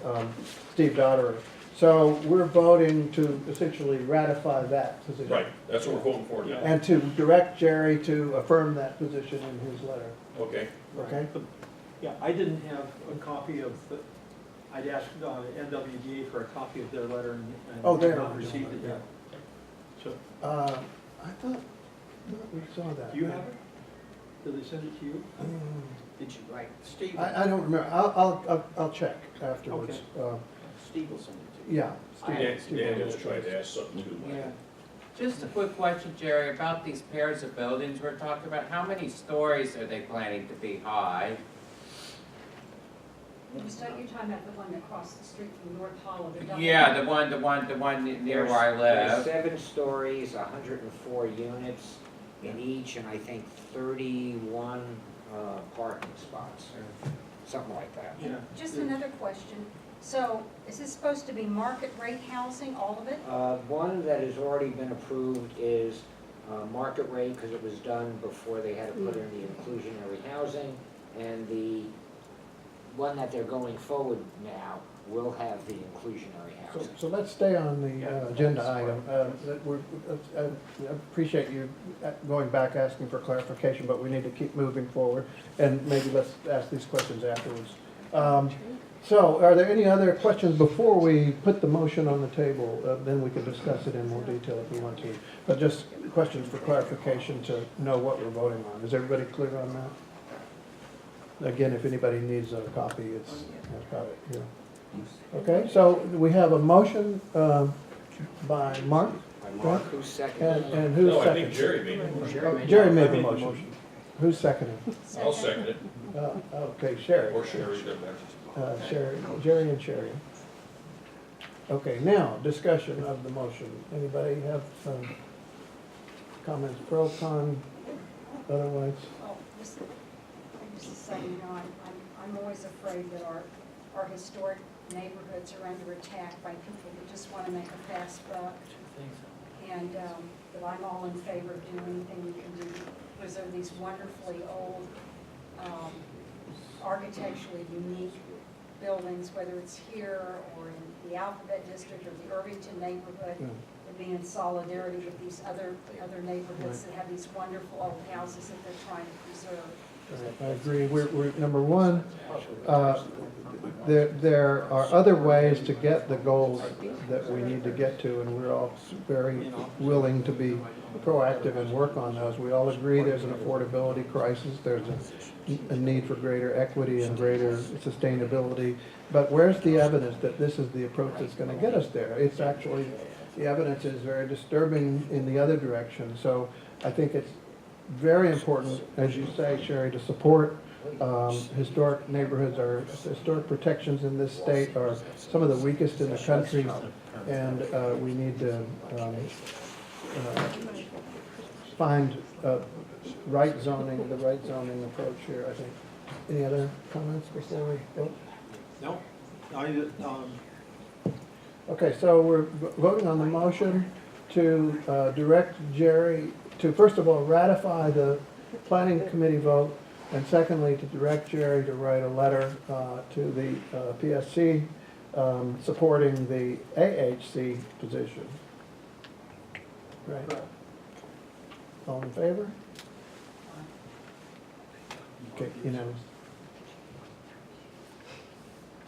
A: Steve Dotterer. So we're voting to essentially ratify that position.
J: Right, that's what we're voting for now.
A: And to direct Jerry to affirm that position in his letter.
J: Okay.
A: Okay?
K: Yeah, I didn't have a copy of the, I'd asked NWDA for a copy of their letter and
A: Oh, there.
K: not received it yet. So,
A: I thought we saw that.
K: do you have it? Did they send it to you?
E: Did you write, Steve?
A: I don't remember. I'll check afterwards.
E: Steve will send it to you.
A: Yeah.
J: Daniel's trying to ask something too.
N: Yeah. Just a quick question, Jerry, about these pairs of buildings we're talking about. How many stories are they planning to be high?
F: You're talking about the one across the street from North Hollow. the double-
N: Yeah, the one near where I
E: There's
N: live.
E: 7 stories, 104 units in each, and I think 31 parking spots, or something like that.
K: Yeah.
F: Just another question. So is this supposed to be market rate housing, all of it?
E: One that has already been approved is market rate, because it was done before they had to put in the inclusionary housing, and the one that they're going forward now will have the inclusionary housing.
A: So let's stay on the agenda item. I appreciate you going back asking for clarification, but we need to keep moving forward, and maybe let's ask these questions afterwards. So are there any other questions before we put the motion on the table? Then we can discuss it in more detail if we want to. But just questions for clarification to know what we're voting on. Is everybody clear on that? Again, if anybody needs a copy, I've got it here. Okay, so we have a motion by Mark.
E: Mark, who's second?
A: And who's
J: No, I
A: second?
J: think Jerry made the motion.
A: Jerry made the motion. Who's seconding?
J: I'll second it.
A: Okay, Sherry.
J: Or Sherry, doesn't matter.
A: Jerry and Sherry. Okay, now, discussion of the motion. Anybody have comments, pro, con, otherwise?
F: Oh, just to say, you know, I'm always afraid that our historic neighborhoods are under attack by people who just want to make a fast buck. And that I'm all in favor of doing anything we can do to preserve these wonderfully old, architecturally unique buildings, whether it's here or in the Alphabet District or the Irvington neighborhood. and be in solidarity with these other neighborhoods that have these wonderful old houses that they're trying to preserve.
A: I agree. We're number one, there are other ways to get the goals that we need to get to, and we're all very willing to be proactive and work on those. We all agree there's an affordability crisis, there's a need for greater equity and greater sustainability, but where's the evidence that this is the approach that's going to get us there? It's actually, the evidence is very disturbing in the other direction. So I think it's very important, as you say, Sherry, to support historic neighborhoods. Our historic protections in this state are some of the weakest in the country, and we need to find the right zoning approach here, I think. Any other comments before we go?
K: No.
A: Okay, so we're voting on the motion to direct Jerry to, first of all, ratify the planning committee vote, and secondly, to direct Jerry to write a letter to the PSC supporting the AHC position. Right. All in favor? Okay, unanimous.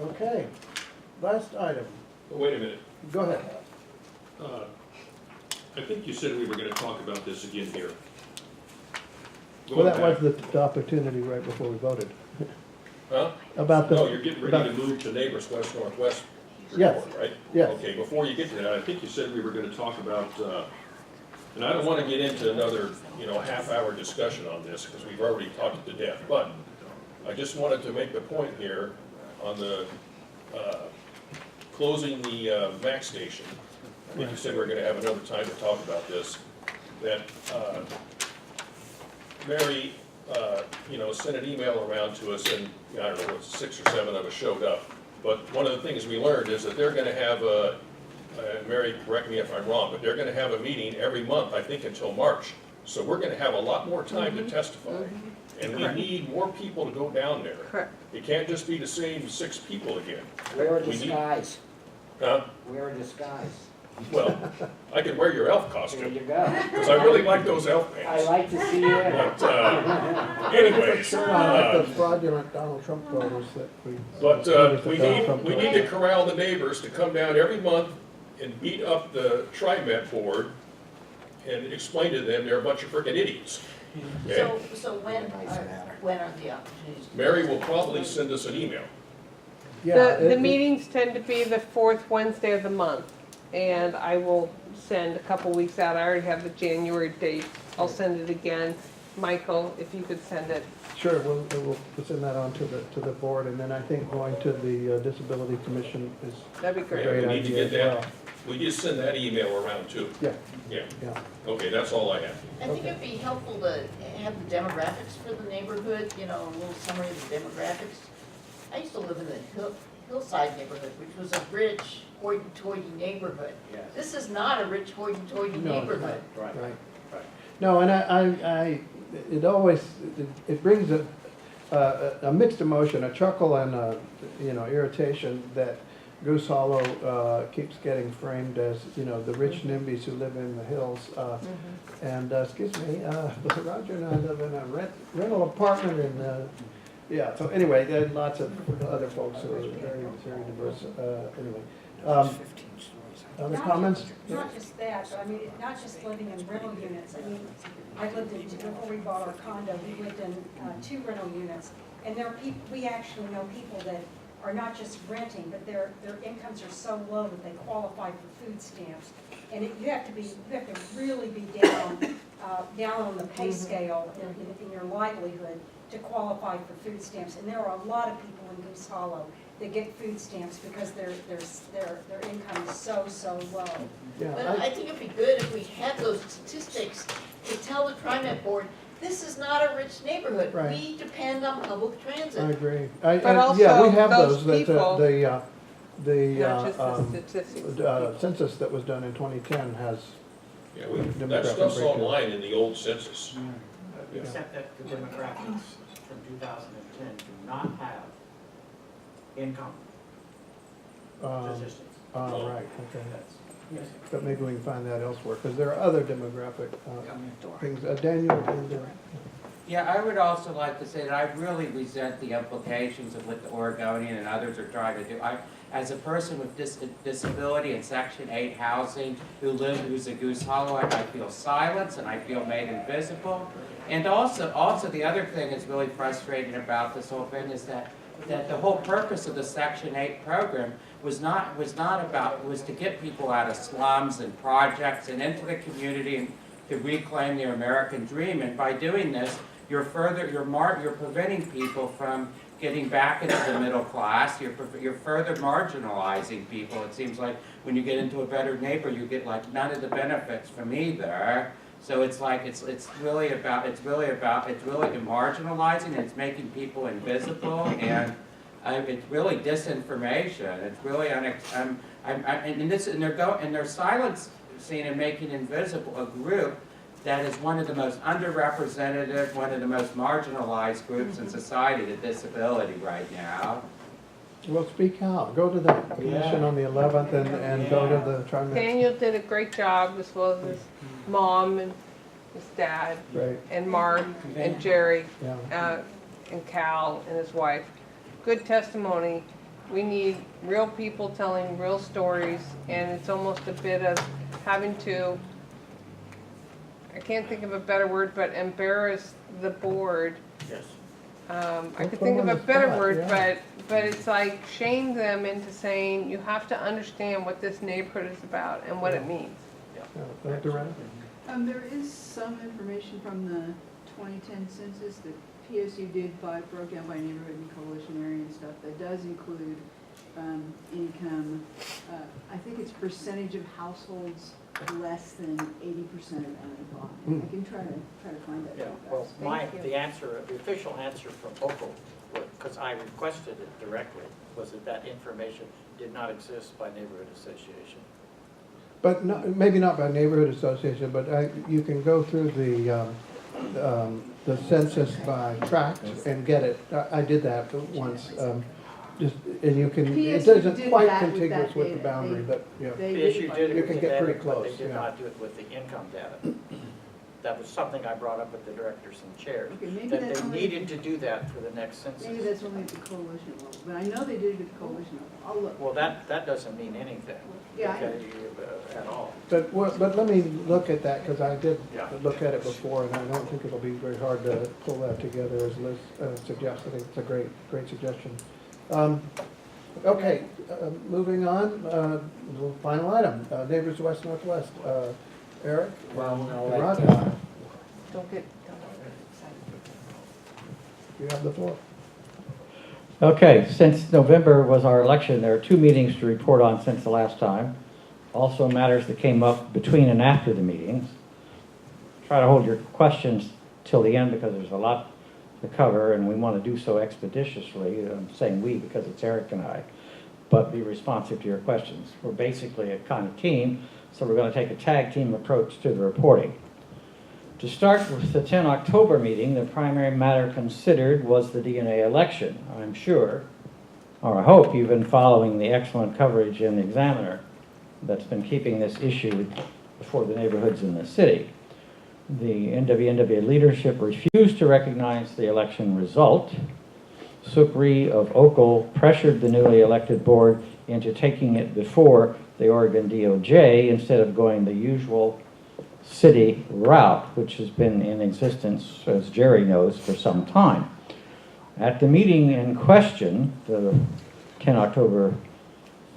A: Okay, last item.
J: Wait a minute.
A: Go ahead.
J: I think you said we were gonna talk about this again here.
A: Well, that was
J: Going
A: the opportunity right before we voted.
J: back- Huh?
A: About the.
J: No, you're getting ready to
A: about-
J: move to neighbors west-northwest
A: Yes.
J: report, right?
A: Yes.
J: Okay, before you get to that, I think you said we were gonna talk about, and I don't wanna get into another, half-hour discussion on this, because we've already talked it to death, but I just wanted to make the point here on the, closing the Mac station. I think you said we were gonna have another time to talk about this, that, Mary, sent an email around to us, and, I don't know, what, 6 or 7 of us showed up. But one of the things we learned is that they're gonna have Mary, correct me if I'm wrong, but they're gonna have a meeting every month, I think, until March. So we're gonna have a lot more time to testify. And we need more people to go down there.
R: Correct.
J: It can't just be the same 6 people again.
E: Wear a
J: We need-
E: disguise.
J: Huh?
E: Wear a disguise.
J: Well, I could wear your elf
E: There
J: costume,
E: you go.
J: because I really like those elf
E: I
J: pants.
E: like to see you in it.
J: But, anyways,
A: Like those fraudulent Donald Trump voters that we.
J: but we need to corral the neighbors to come down every month and beat up the TriMet board and explain to them they're a bunch of frickin' idiots. Okay?
O: So when are the opportunities?
J: Mary will probably send us an email.
A: Yeah,
R: The meetings tend to be the fourth Wednesday of the month, and I will send a couple weeks out. I already have the January date. I'll send it again. Michael, if you could send it.
A: Sure, we'll send that on to the board, and then I think going to the Disability Commission is
R: That'd be
A: a
R: great.
A: great
J: We need to
A: idea as
J: get
A: well.
J: that, we just send that email around too.
A: Yeah,
J: Yeah,
A: yeah.
J: okay, that's all I have.
O: I think it'd be helpful to have the demographics for the neighborhood, a little summary of the demographics. I used to live in the Hillside neighborhood, which was a rich, hoity-toity neighborhood.
E: Yes.
O: This is not a rich, hoity-toity
A: No, it's
O: neighborhood.
E: Right.
A: Right.
E: Right.
A: No, and it always, it brings a mixed emotion, a chuckle and a, irritation that Goose Hollow keeps getting framed as, the rich NIMBYs who live in the hills. And, excuse me, Roger and I live in a rental apartment in, yeah, so anyway, there are lots of other folks who are very, very diverse, anyway. Other comments?
F: Not just that, but I mean, not just living in rental units. I mean, I lived in, before we bought our condo, we lived in 2 rental units. And there are people, we actually know people that are not just renting, but their incomes are so low that they qualify for food stamps. And you have to really be down on the pay scale in your livelihood to qualify for food stamps. And there are a lot of people in Goose Hollow that get food stamps because their income is so low.
A: Yeah,
O: But I think it'd be good if we had those statistics to tell the TriMet board, this is not a rich neighborhood.
A: Right.
O: We depend on public transit.
A: I agree.
R: But
A: Yeah, we
R: also
A: have
R: those
A: those,
R: people-
A: the
R: Not just the statistics.
A: census that was done in 2010 has,
J: Yeah,
A: Demographic
J: that stuff's
A: breakdown.
J: online in the old census.
P: Except that the demographics from 2010 do not have income
A: um,
P: statistics.
A: right, okay. but maybe we can find that elsewhere, because there are other demographic things. Daniel? And,
N: Yeah, I would also like to say that I really resent the implications of what the Oregonian and others are trying to do. As a person with disability in Section 8 housing who's a Goose Hollow, I feel silenced and I feel made invisible. And also the other thing that's really frustrating about this whole thing is that the whole purpose of the Section 8 program was to get people out of slums and projects and into the community and to reclaim their American dream. And by doing this, you're preventing people from getting back into the middle class. You're further marginalizing people. It seems like when you get into a better neighbor, you get like none of the benefits from either. So it's like it's really marginalizing, and it's making people invisible, and it's really disinformation. It's really and they're silencing and making invisible a group that is one of the most underrepresented, one of the most marginalized groups in society, the disability right now.
A: well, speak out. Go to the commission on the 11th and go to the TriMet.
R: Daniel did a great job, as well as his mom and his dad,
A: Right.
R: and Mark and Jerry,
A: Yeah.
R: and Cal and his wife. Good testimony. We need real people telling real stories, and it's almost a bit of having to, I can't think of a better word, but embarrass the board.
E: Yes.
R: I could think of a better word,
A: yeah.
R: but it's like shame them into saying, you have to understand what this neighborhood is about and what it means.
A: Durant?
I: There is some information from the 2010 census that PSU did broke down by neighborhood and coalition area and stuff. That does include income. I think it's percentage of households less than 80% of unemployment. I can try to find that.
P: Yeah, well, the official answer from Oakland, because I requested it directly, was that information did not exist by neighborhood association.
A: But maybe not by neighborhood association, but you can go through the census by tract and get it. I did that once. And you can, it doesn't quite contiguous with the boundary, but yeah.
P: PSU did it
A: You
P: with
A: can
P: the
A: get
P: data,
A: pretty
P: but
A: close.
P: they did not do it with the income data. That was something I brought up with the directors and chairs, that they needed to do that for the next census.
I: Maybe that's only at the coalition level, but I know they did it at the coalition level. I'll look.
P: Well, that doesn't mean anything,
I: Yeah,
P: okay, at all.
A: But let me look at that, because I did look at it before, and I don't think it'll be very hard to pull that together as Liz suggests. I think it's a great suggestion. Okay, moving on, final item, neighbors west northwest. Eric?
E: Well, no,
A: Rod?
R: Don't get excited.
A: You have the floor.
S: Okay, since November was our election, there are 2 meetings to report on since the last time. Also matters that came up between and after the meetings. Try to hold your questions till the end because there's a lot to cover and we want to do so expeditiously. I'm saying we because it's Eric and I, but be responsive to your questions. We're basically a kind of team, so we're going to take a tag team approach to the reporting. To start with the 10 October meeting, the primary matter considered was the DNA election. I'm sure, or I hope you've been following the excellent coverage in the Examiner that's been keeping this issue before the neighborhoods in the city. The NWNW leadership refused to recognize the election result. Sukri of Oakle pressured the newly elected board into taking it before the Oregon DOJ instead of going the usual city route, which has been in existence, as Jerry knows, for some time. At the meeting in question, the 10 October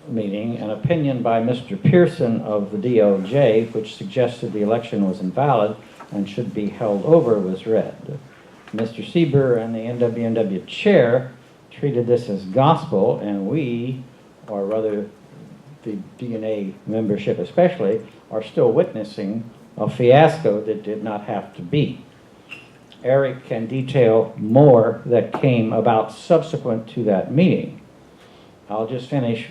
S: meeting, an opinion by Mr. Pearson of the DOJ, which suggested the election was invalid and should be held over, was read. Mr. Sieber and the NWNW chair treated this as gospel, and we, or rather the DNA membership especially, are still witnessing a fiasco that did not have to be. Eric can detail more that came about subsequent to that meeting. I'll just finish,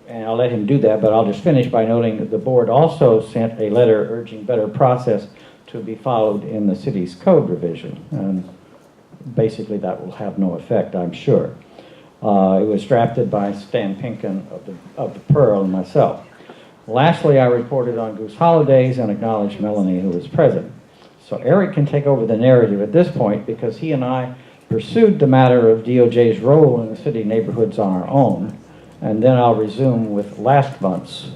S: and I'll let him do that, but I'll just finish by noting that the board also sent a letter urging better process to be followed in the city's code revision. And basically that will have no effect, I'm sure. It was drafted by Stan Pinkin of the Pearl and myself. Lastly, I reported on Goose holidays and acknowledged Melanie, who was present. So Eric can take over the narrative at this point because he and I pursued the matter of DOJ's role in the city neighborhoods on our own, and then I'll resume with last month's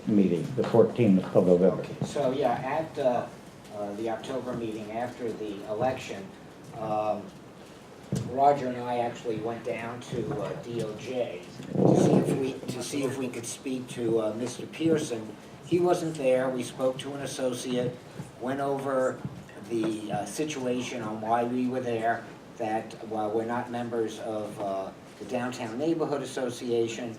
S: meeting, the 14th of November.
E: So, yeah, at the October meeting after the election, Roger and I actually went down to DOJ to see if we could speak to Mr. Pearson. He wasn't there. We spoke to an associate, went over the situation on why we were there, that while we're not members of the Downtown Neighborhood Association,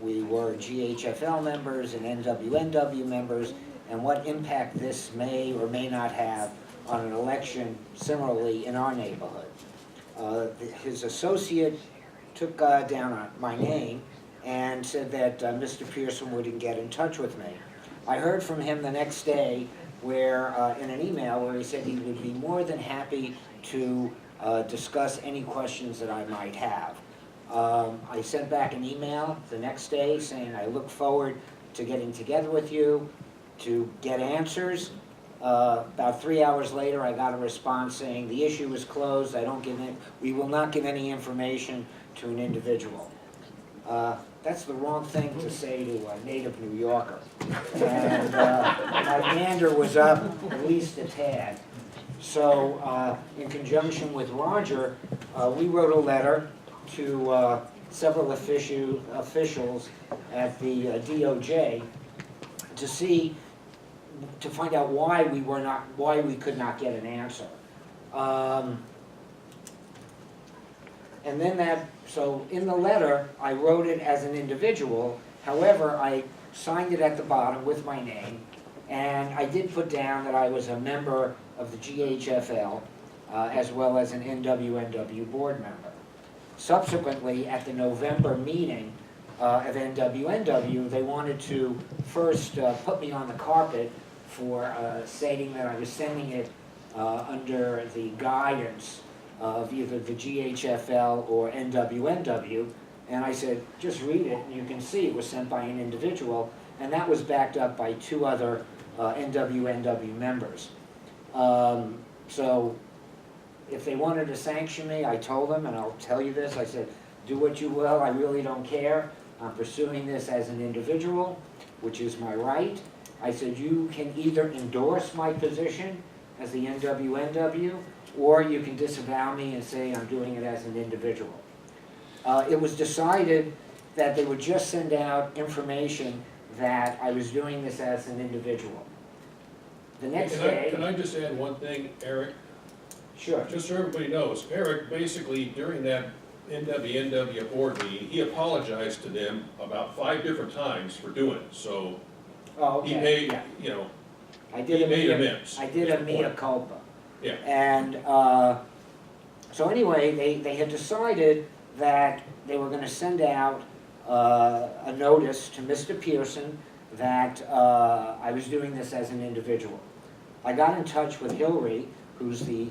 E: we were GHFL members and NWNW members, and what impact this may or may not have on an election similarly in our neighborhood. His associate took down my name and said that Mr. Pearson wouldn't get in touch with me. I heard from him the next day where, in an email, where he said he would be more than happy to discuss any questions that I might have. I sent back an email the next day saying I look forward to getting together with you to get answers. About 3 hours later, I got a response saying the issue is closed. We will not give any information to an individual. That's the wrong thing to say to a native New Yorker. And my gander was up at least a tad. So in conjunction with Roger, we wrote a letter to several officials at the DOJ to find out why we could not get an answer. And then so in the letter, I wrote it as an individual. However, I signed it at the bottom with my name, and I did put down that I was a member of the GHFL, as well as an NWNW board member. Subsequently, at the November meeting of NWNW, they wanted to first put me on the carpet for stating that I was sending it under the guidance of either the GHFL or NWNW, and I said, just read it, and you can see it was sent by an individual, and that was backed up by 2 other NWNW members. So if they wanted to sanction me, I told them, and I'll tell you this, I said, do what you will, I really don't care. I'm pursuing this as an individual, which is my right. I said, you can either endorse my position as the NWNW, or you can disavow me and say I'm doing it as an individual. It was decided that they would just send out information that I was doing this as an individual. The next day...
J: Can I just add one thing, Eric?
E: Sure.
J: Just so everybody knows, Eric basically, during that NWNW board meeting, he apologized to them about 5 different times for doing it, so he made, you know,
E: he made amends. I did a mea culpa.
J: Yeah.
E: And so anyway, they had decided that they were going to send out a notice to Mr. Pearson that I was doing this as an individual. I got in touch with Hillary, who's the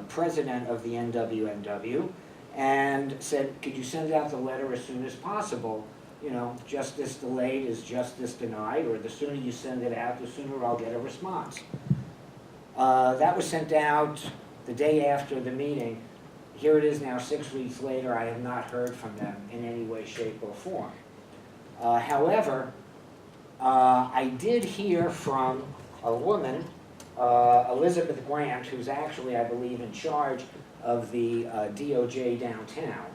E: president of the NWNW, and said, could you send out the letter as soon as possible? You know, justice delayed is justice denied, or the sooner you send it out, the sooner I'll get a response. That was sent out the day after the meeting. Here it is now 6 weeks later. I have not heard from them in any way, shape, or form. However, I did hear from a woman, Elizabeth Grant, who's actually, I believe, in charge of the DOJ downtown.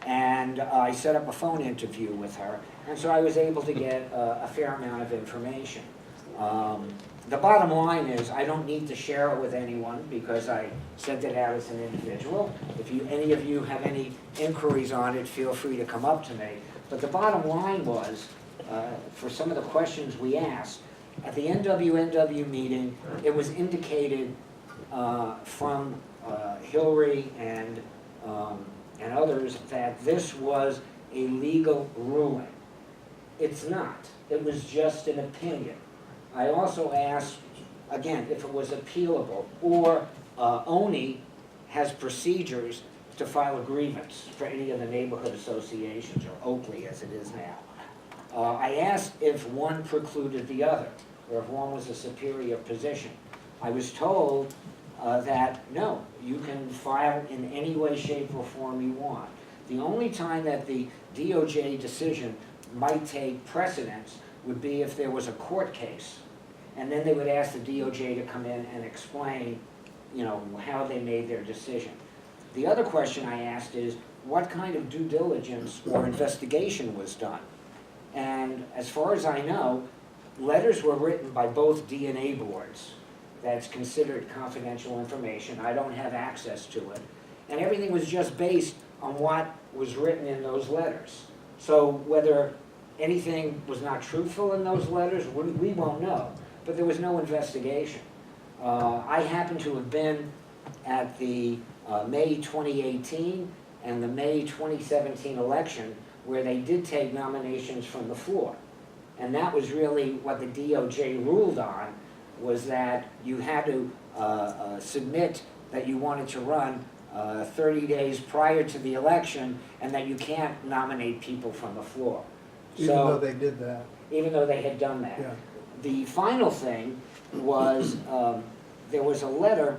E: And I set up a phone interview with her, and so I was able to get a fair amount of information. The bottom line is I don't need to share it with anyone because I sent it out as an individual. If any of you have any inquiries on it, feel free to come up to me. But the bottom line was, for some of the questions we asked, at the NWNW meeting, it was indicated from Hillary and others that this was a legal ruling. It's not. It was just an opinion. I also asked, again, if it was appealable, or ONI has procedures to file a grievance for any of the neighborhood associations, or Oakley as it is now. I asked if one precluded the other, or if one was a superior position. I was told that, no, you can file in any way, shape, or form you want. The only time that the DOJ decision might take precedence would be if there was a court case. And then they would ask the DOJ to come in and explain, you know, how they made their decision. The other question I asked is, what kind of due diligence or investigation was done? And as far as I know, letters were written by both DNA boards. That's considered confidential information. I don't have access to it. And everything was just based on what was written in those letters. So whether anything was not truthful in those letters, we won't know. But there was no investigation. I happen to have been at the May 2018 and the May 2017 election where they did take nominations from the floor. And that was really what the DOJ ruled on, was that you had to submit that you wanted to run 30 days prior to the election, and that you can't nominate people from the floor.
A: Even though they did that.
E: Even though they had done that.
A: Yeah.
E: The final thing was, there was a letter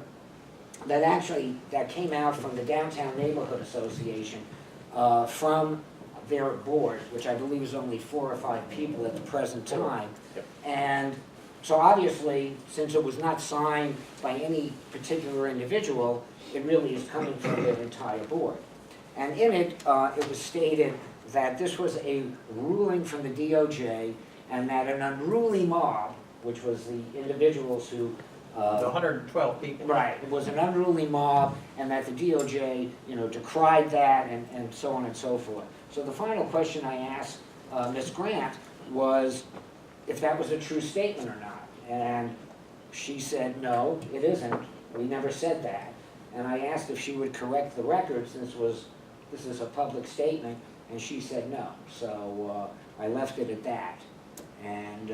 E: that came out from the Downtown Neighborhood Association from their board, which I believe is only 4 or 5 people at the present time. And so obviously, since it was not signed by any particular individual, it really is coming from their entire board. And in it, it was stated that this was a ruling from the DOJ, and that an unruly mob, which was the individuals who
S: The 112 people.
E: right, it was an unruly mob, and that the DOJ, decried that, and so on and so forth. So the final question I asked Ms. Grant was if that was a true statement or not. And she said, no, it isn't. We never said that. And I asked if she would correct the record, since this is a public statement, and she said no. So I left it at that. And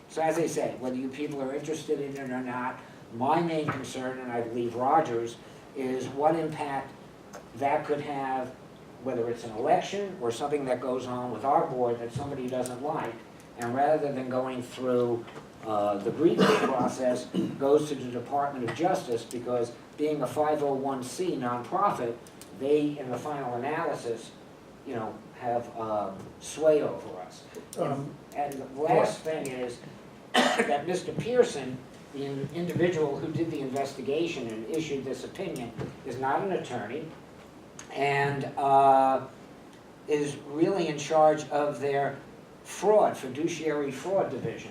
E: so as I say, whether you people are interested in it or not, my main concern, and I believe Roger's, is what impact that could have, whether it's an election or something that goes on with our board that somebody doesn't like, and rather than going through the grievance process, goes to the Department of Justice, because being a 501c nonprofit, they, in the final analysis, have sway over us. And the last thing is that Mr. Pearson, the individual who did the investigation and issued this opinion, is not an attorney, and is really in charge of their fiduciary fraud division.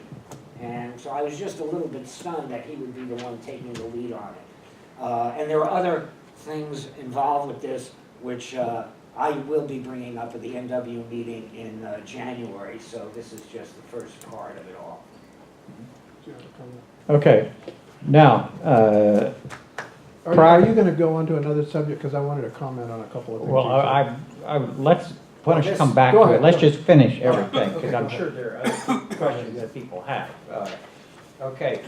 E: And so I was just a little bit stunned that he would be the one taking the lead on it. And there are other things involved with this, which I will be bringing up at the NW meeting in January, so this is just the first part of it all.
S: Okay, now,
A: Are you going to go on to another subject? Because I wanted to comment on a couple of things.
S: well, why don't you come back
A: Go
S: to it?
A: ahead.
S: Let's just finish everything,
A: Okay,
S: because
A: go
S: I'm
A: ahead.
S: sure there are other questions that people have. Okay,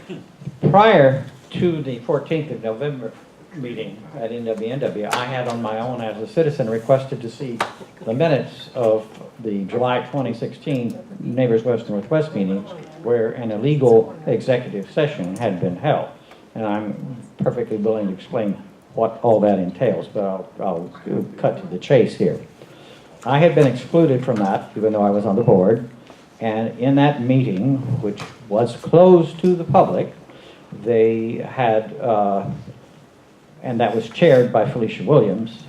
S: prior to the 14th of November meeting at NWNW, I had on my own as a citizen requested to see the minutes of the July 2016 Neighbors West Northwest meeting, where an illegal executive session had been held. And I'm perfectly willing to explain what all that entails, but I'll cut to the chase here. I had been excluded from that, even though I was on the board, and in that meeting, which was closed to the public, they had, and that was chaired by Felicia Williams,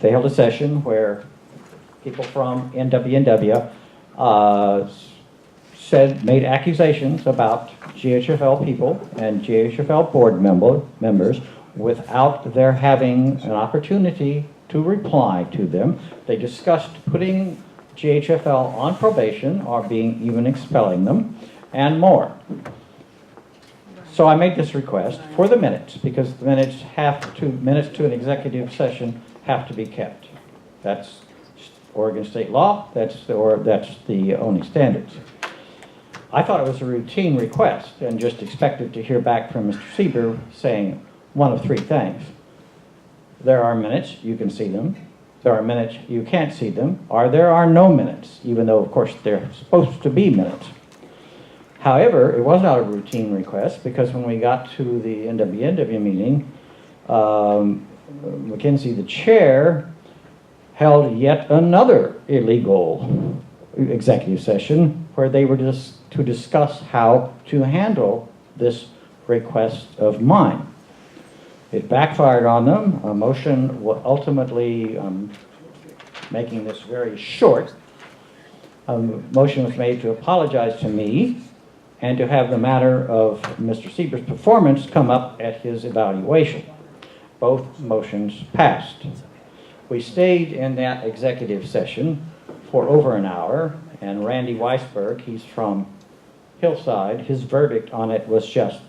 S: they held a session where people from NWNW made accusations about GHFL people and GHFL board members without their having an opportunity to reply to them. They discussed putting GHFL on probation or even expelling them and more. So I made this request for the minutes, because the minutes to an executive session have to be kept. That's Oregon state law, that's the only standards. I thought it was a routine request and just expected to hear back from Mr. Sieber saying one of 3 things. There are minutes, you can see them. there are minutes, you can't see them, or there are no minutes, even though, of course, they're supposed to be minutes. However, it was not a routine request, because when we got to the NWNW meeting, Mackenzie, the chair, held yet another illegal executive session where they were just to discuss how to handle this request of mine. It backfired on them. A motion ultimately, making this very short, a motion was made to apologize to me and to have the matter of Mr. Siebert's performance come up at his evaluation. Both motions passed. We stayed in that executive session for over an hour, and Randy Weisberg, he's from Hillside, his verdict on it was just,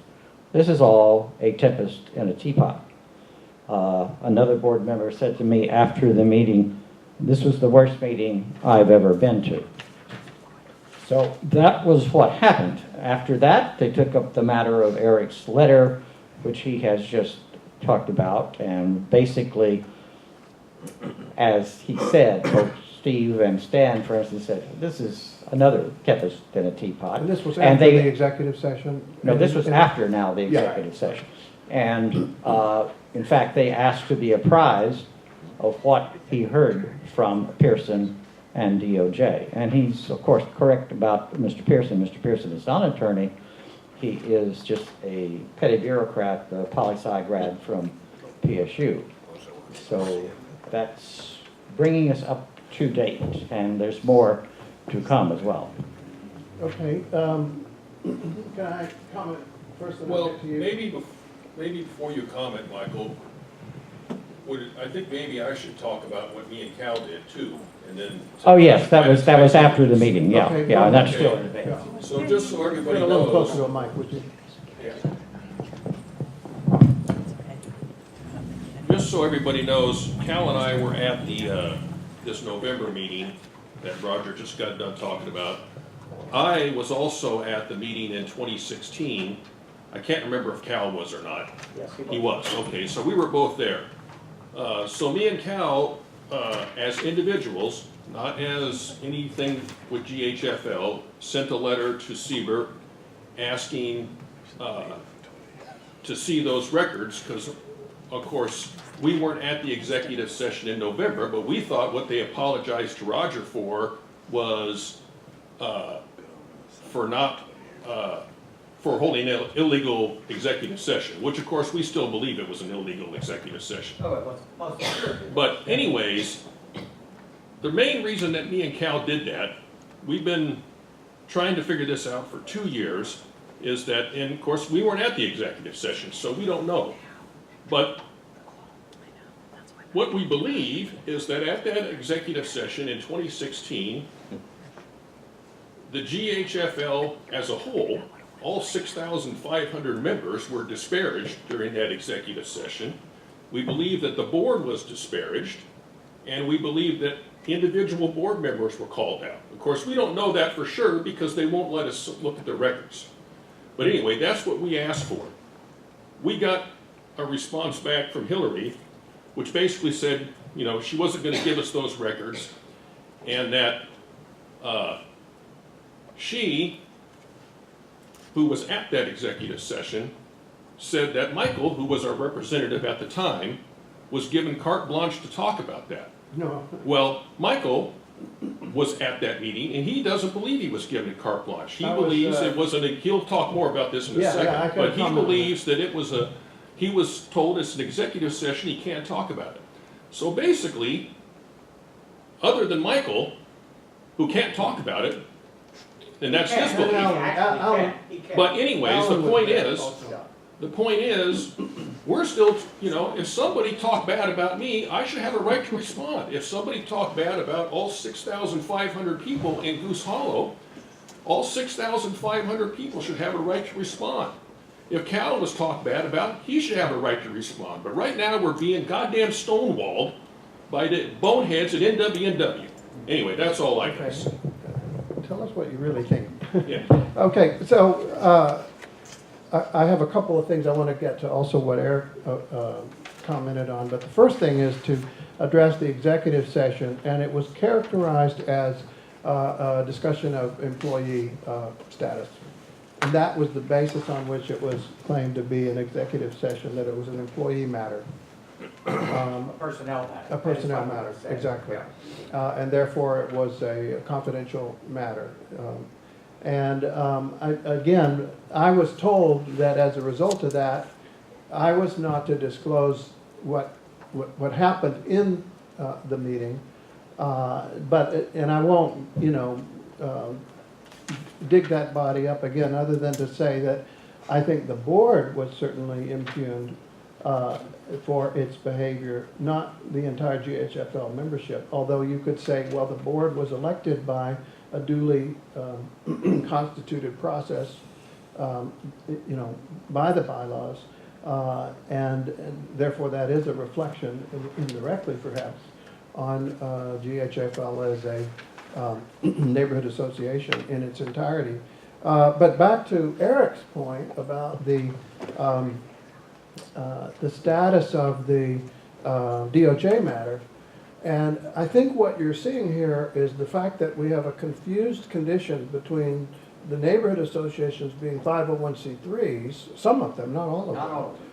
S: this is all a tempest in a teapot. Another board member said to me after the meeting, this was the worst meeting I've ever been to. So that was what happened. After that, they took up the matter of Eric's letter, which he has just talked about, and basically, as he said, both Steve and Stan, for instance, said, this is another tempest in a teapot.
A: And this was after the executive session?
S: No, this was after now the executive session. And in fact, they asked to be apprised of what he heard from Pearson and DOJ. And he's, of course, correct about Mr. Pearson. Mr. Pearson is not an attorney. He is just a petty bureaucrat, a poli-sci grad from PSU. So that's bringing us up to date, and there's more to come as well.
A: Okay. Can I comment first?
J: Well, maybe before you comment, Michael, I think maybe I should talk about what me and Cal did too, and then.
S: Oh yes, that was after the meeting. Yeah,
A: okay,
S: yeah, that's
J: okay.
S: still in debate.
J: So just so everybody
A: Get a little
J: knows.
A: closer to the mic, would you?
J: Yeah. Just so everybody knows, Cal and I were at the this November meeting that Roger just got done talking about. I was also at the meeting in 2016. I can't remember if Cal was or not.
E: Yes,
J: He was, okay, so we were both there. So me and Cal, as individuals, not as anything with GHFL, sent a letter to Siebert asking to see those records, because of course we weren't at the executive session in November, but we thought what they apologized to Roger for was for holding an illegal executive session, which of course we still believe it was an illegal executive session.
P: Oh, it was.
J: But anyways, the main reason that me and Cal did that, we've been trying to figure this out for 2 years, is that, and of course we weren't at the executive session, so we don't know. But what we believe is that at that executive session in 2016, the GHFL as a whole, all 6,500 members were disparaged during that executive session. We believe that the board was disparaged, and we believe that individual board members were called out. Of course, we don't know that for sure because they won't let us look at the records. But anyway, that's what we asked for. We got a response back from Hillary, which basically said, you know, she wasn't going to give us those records, and that she, who was at that executive session, said that Michael, who was our representative at the time, was given carte blanche to talk about that.
A: No.
J: Well, Michael was at that meeting, and he doesn't believe he was given carte blanche. He
A: That was,
J: believes it wasn't a, he'll talk more about this in a second,
A: I can
J: but he
A: comment on
J: believes that it was a, he was told it's an executive session, he can't talk about it. So basically, other than Michael, who can't talk about it, and that's his belief. But anyways, the point is, we're still, you know, if somebody talked bad about me, I should have a right to respond. If somebody talked bad about all 6,500 people in Goose Hollow, all 6,500 people should have a right to respond. If Cal was talked bad about, he should have a right to respond. But right now, we're being goddamn stonewalled by the boneheads at NWNW. Anyway, that's all I can say.
A: Tell us what you really think.
J: Yeah.
A: Okay, so I have a couple of things I want to get to, also what Eric commented on. But the first thing is to address the executive session, and it was characterized as a discussion of employee status. And that was the basis on which it was claimed to be an executive session, that it was an employee matter.
P: A personnel matter.
A: A personnel
P: That's what
A: matter,
P: it said.
A: exactly.
P: Yeah.
A: And therefore, it was a confidential matter. Again, I was told that as a result of that, I was not to disclose what happened in the meeting, and I won't, dig that body up again, other than to say that I think the board was certainly impugned for its behavior, not the entire GHFL membership. Although you could say, well, the board was elected by a duly constituted process, by the bylaws, and therefore that is a reflection, indirectly perhaps, on GHFL as a neighborhood association in its entirety. But back to Eric's point about the status of the DOJ matter, and I think what you're seeing here is the fact that we have a confused condition between the neighborhood associations being 501c3s, some of them, not all of them.
P: Not all of them,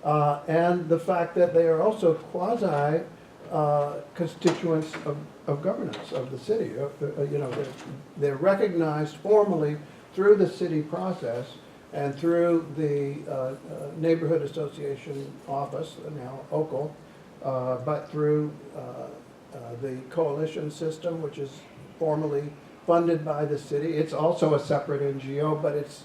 P: no.
A: And the fact that they are also quasi constituents of governance of the city. They're recognized formally through the city process and through the neighborhood association office, now OCL, but through the coalition system, which is formally funded by the city. It's also a separate NGO, but it's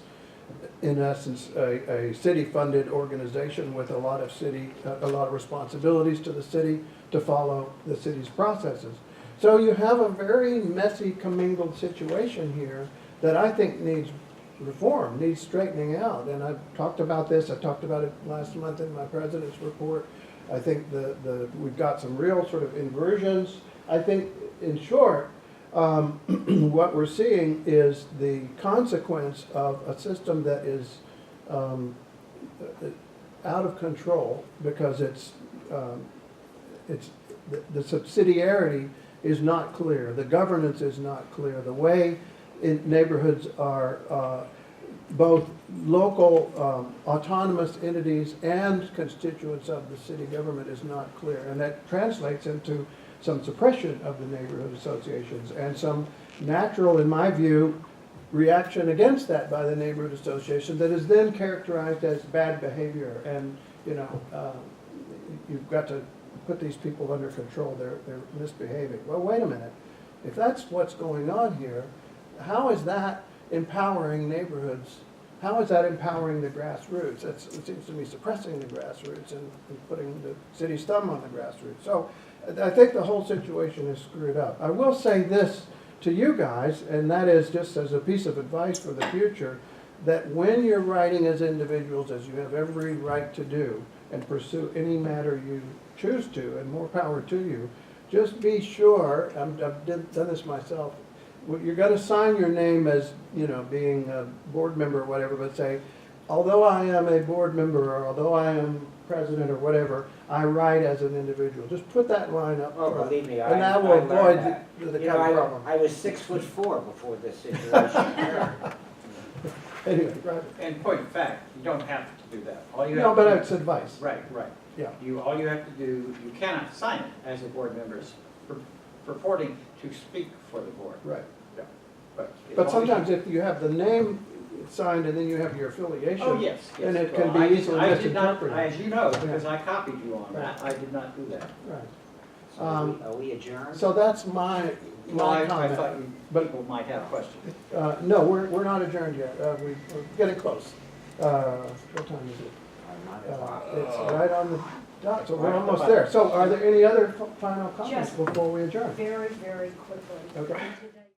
A: in essence a city-funded organization with a lot of responsibilities to the city to follow the city's processes. So you have a very messy, commingled situation here that I think needs reform, needs straightening out. And I've talked about this. I talked about it last month in my president's report. I think we've got some real sort of inversions. I think, in short, what we're seeing is the consequence of a system that is out of control because the subsidiarity is not clear, the governance is not clear, the way neighborhoods are both local autonomous entities and constituents of the city government is not clear, and that translates into some suppression of the neighborhood associations and some natural, in my view, reaction against that by the neighborhood association that is then characterized as bad behavior. And you've got to put these people under control. They're misbehaving. Well, wait a minute. If that's what's going on here, how is that empowering neighborhoods? How is that empowering the grassroots? It seems to me suppressing the grassroots and putting the city's thumb on the grassroots. So I think the whole situation is screwed up. I will say this to you guys, and that is just as a piece of advice for the future, that when you're writing as individuals, as you have every right to do, and pursue any matter you choose to, and more power to you, just be sure, I've done this myself, you're going to sign your name as, being a board member or whatever, but say, although I am a board member, or although I am president or whatever, I write as an individual. Just put that line up
E: Oh,
A: front.
E: believe me,
A: And that
E: I
A: will
E: learned
A: avoid
E: that.
A: the kind of problem.
E: I was 6'4" before this situation.
A: Anyway, right.
P: In point of fact, you don't have to do that. All you have
A: No, but
P: to do-
A: it's advice.
P: Right.
A: Yeah.
P: All you have to do, you cannot sign it as a board member purporting to speak for the board.
A: Right.
P: Yeah.
A: But sometimes if you have the name signed and then you have your affiliation.
P: Oh, yes.
A: Then it
P: Well,
A: can be easily
P: I did not,
A: misinterpreted.
P: as you know, because I copied you on
A: Right.
P: that, I did not do that.
A: Right.
E: So are we adjourned?
A: So that's my
P: I
A: comment.
P: thought
A: But-
P: people might have questions.
A: No, we're not adjourned yet. We're getting close. What time is it? It's right on the dot, so we're
P: Right on the
A: almost
P: button.
A: there. So are there any other final comments
F: Just
A: before we adjourn?
F: very, very quickly.
A: Okay.
F: Today-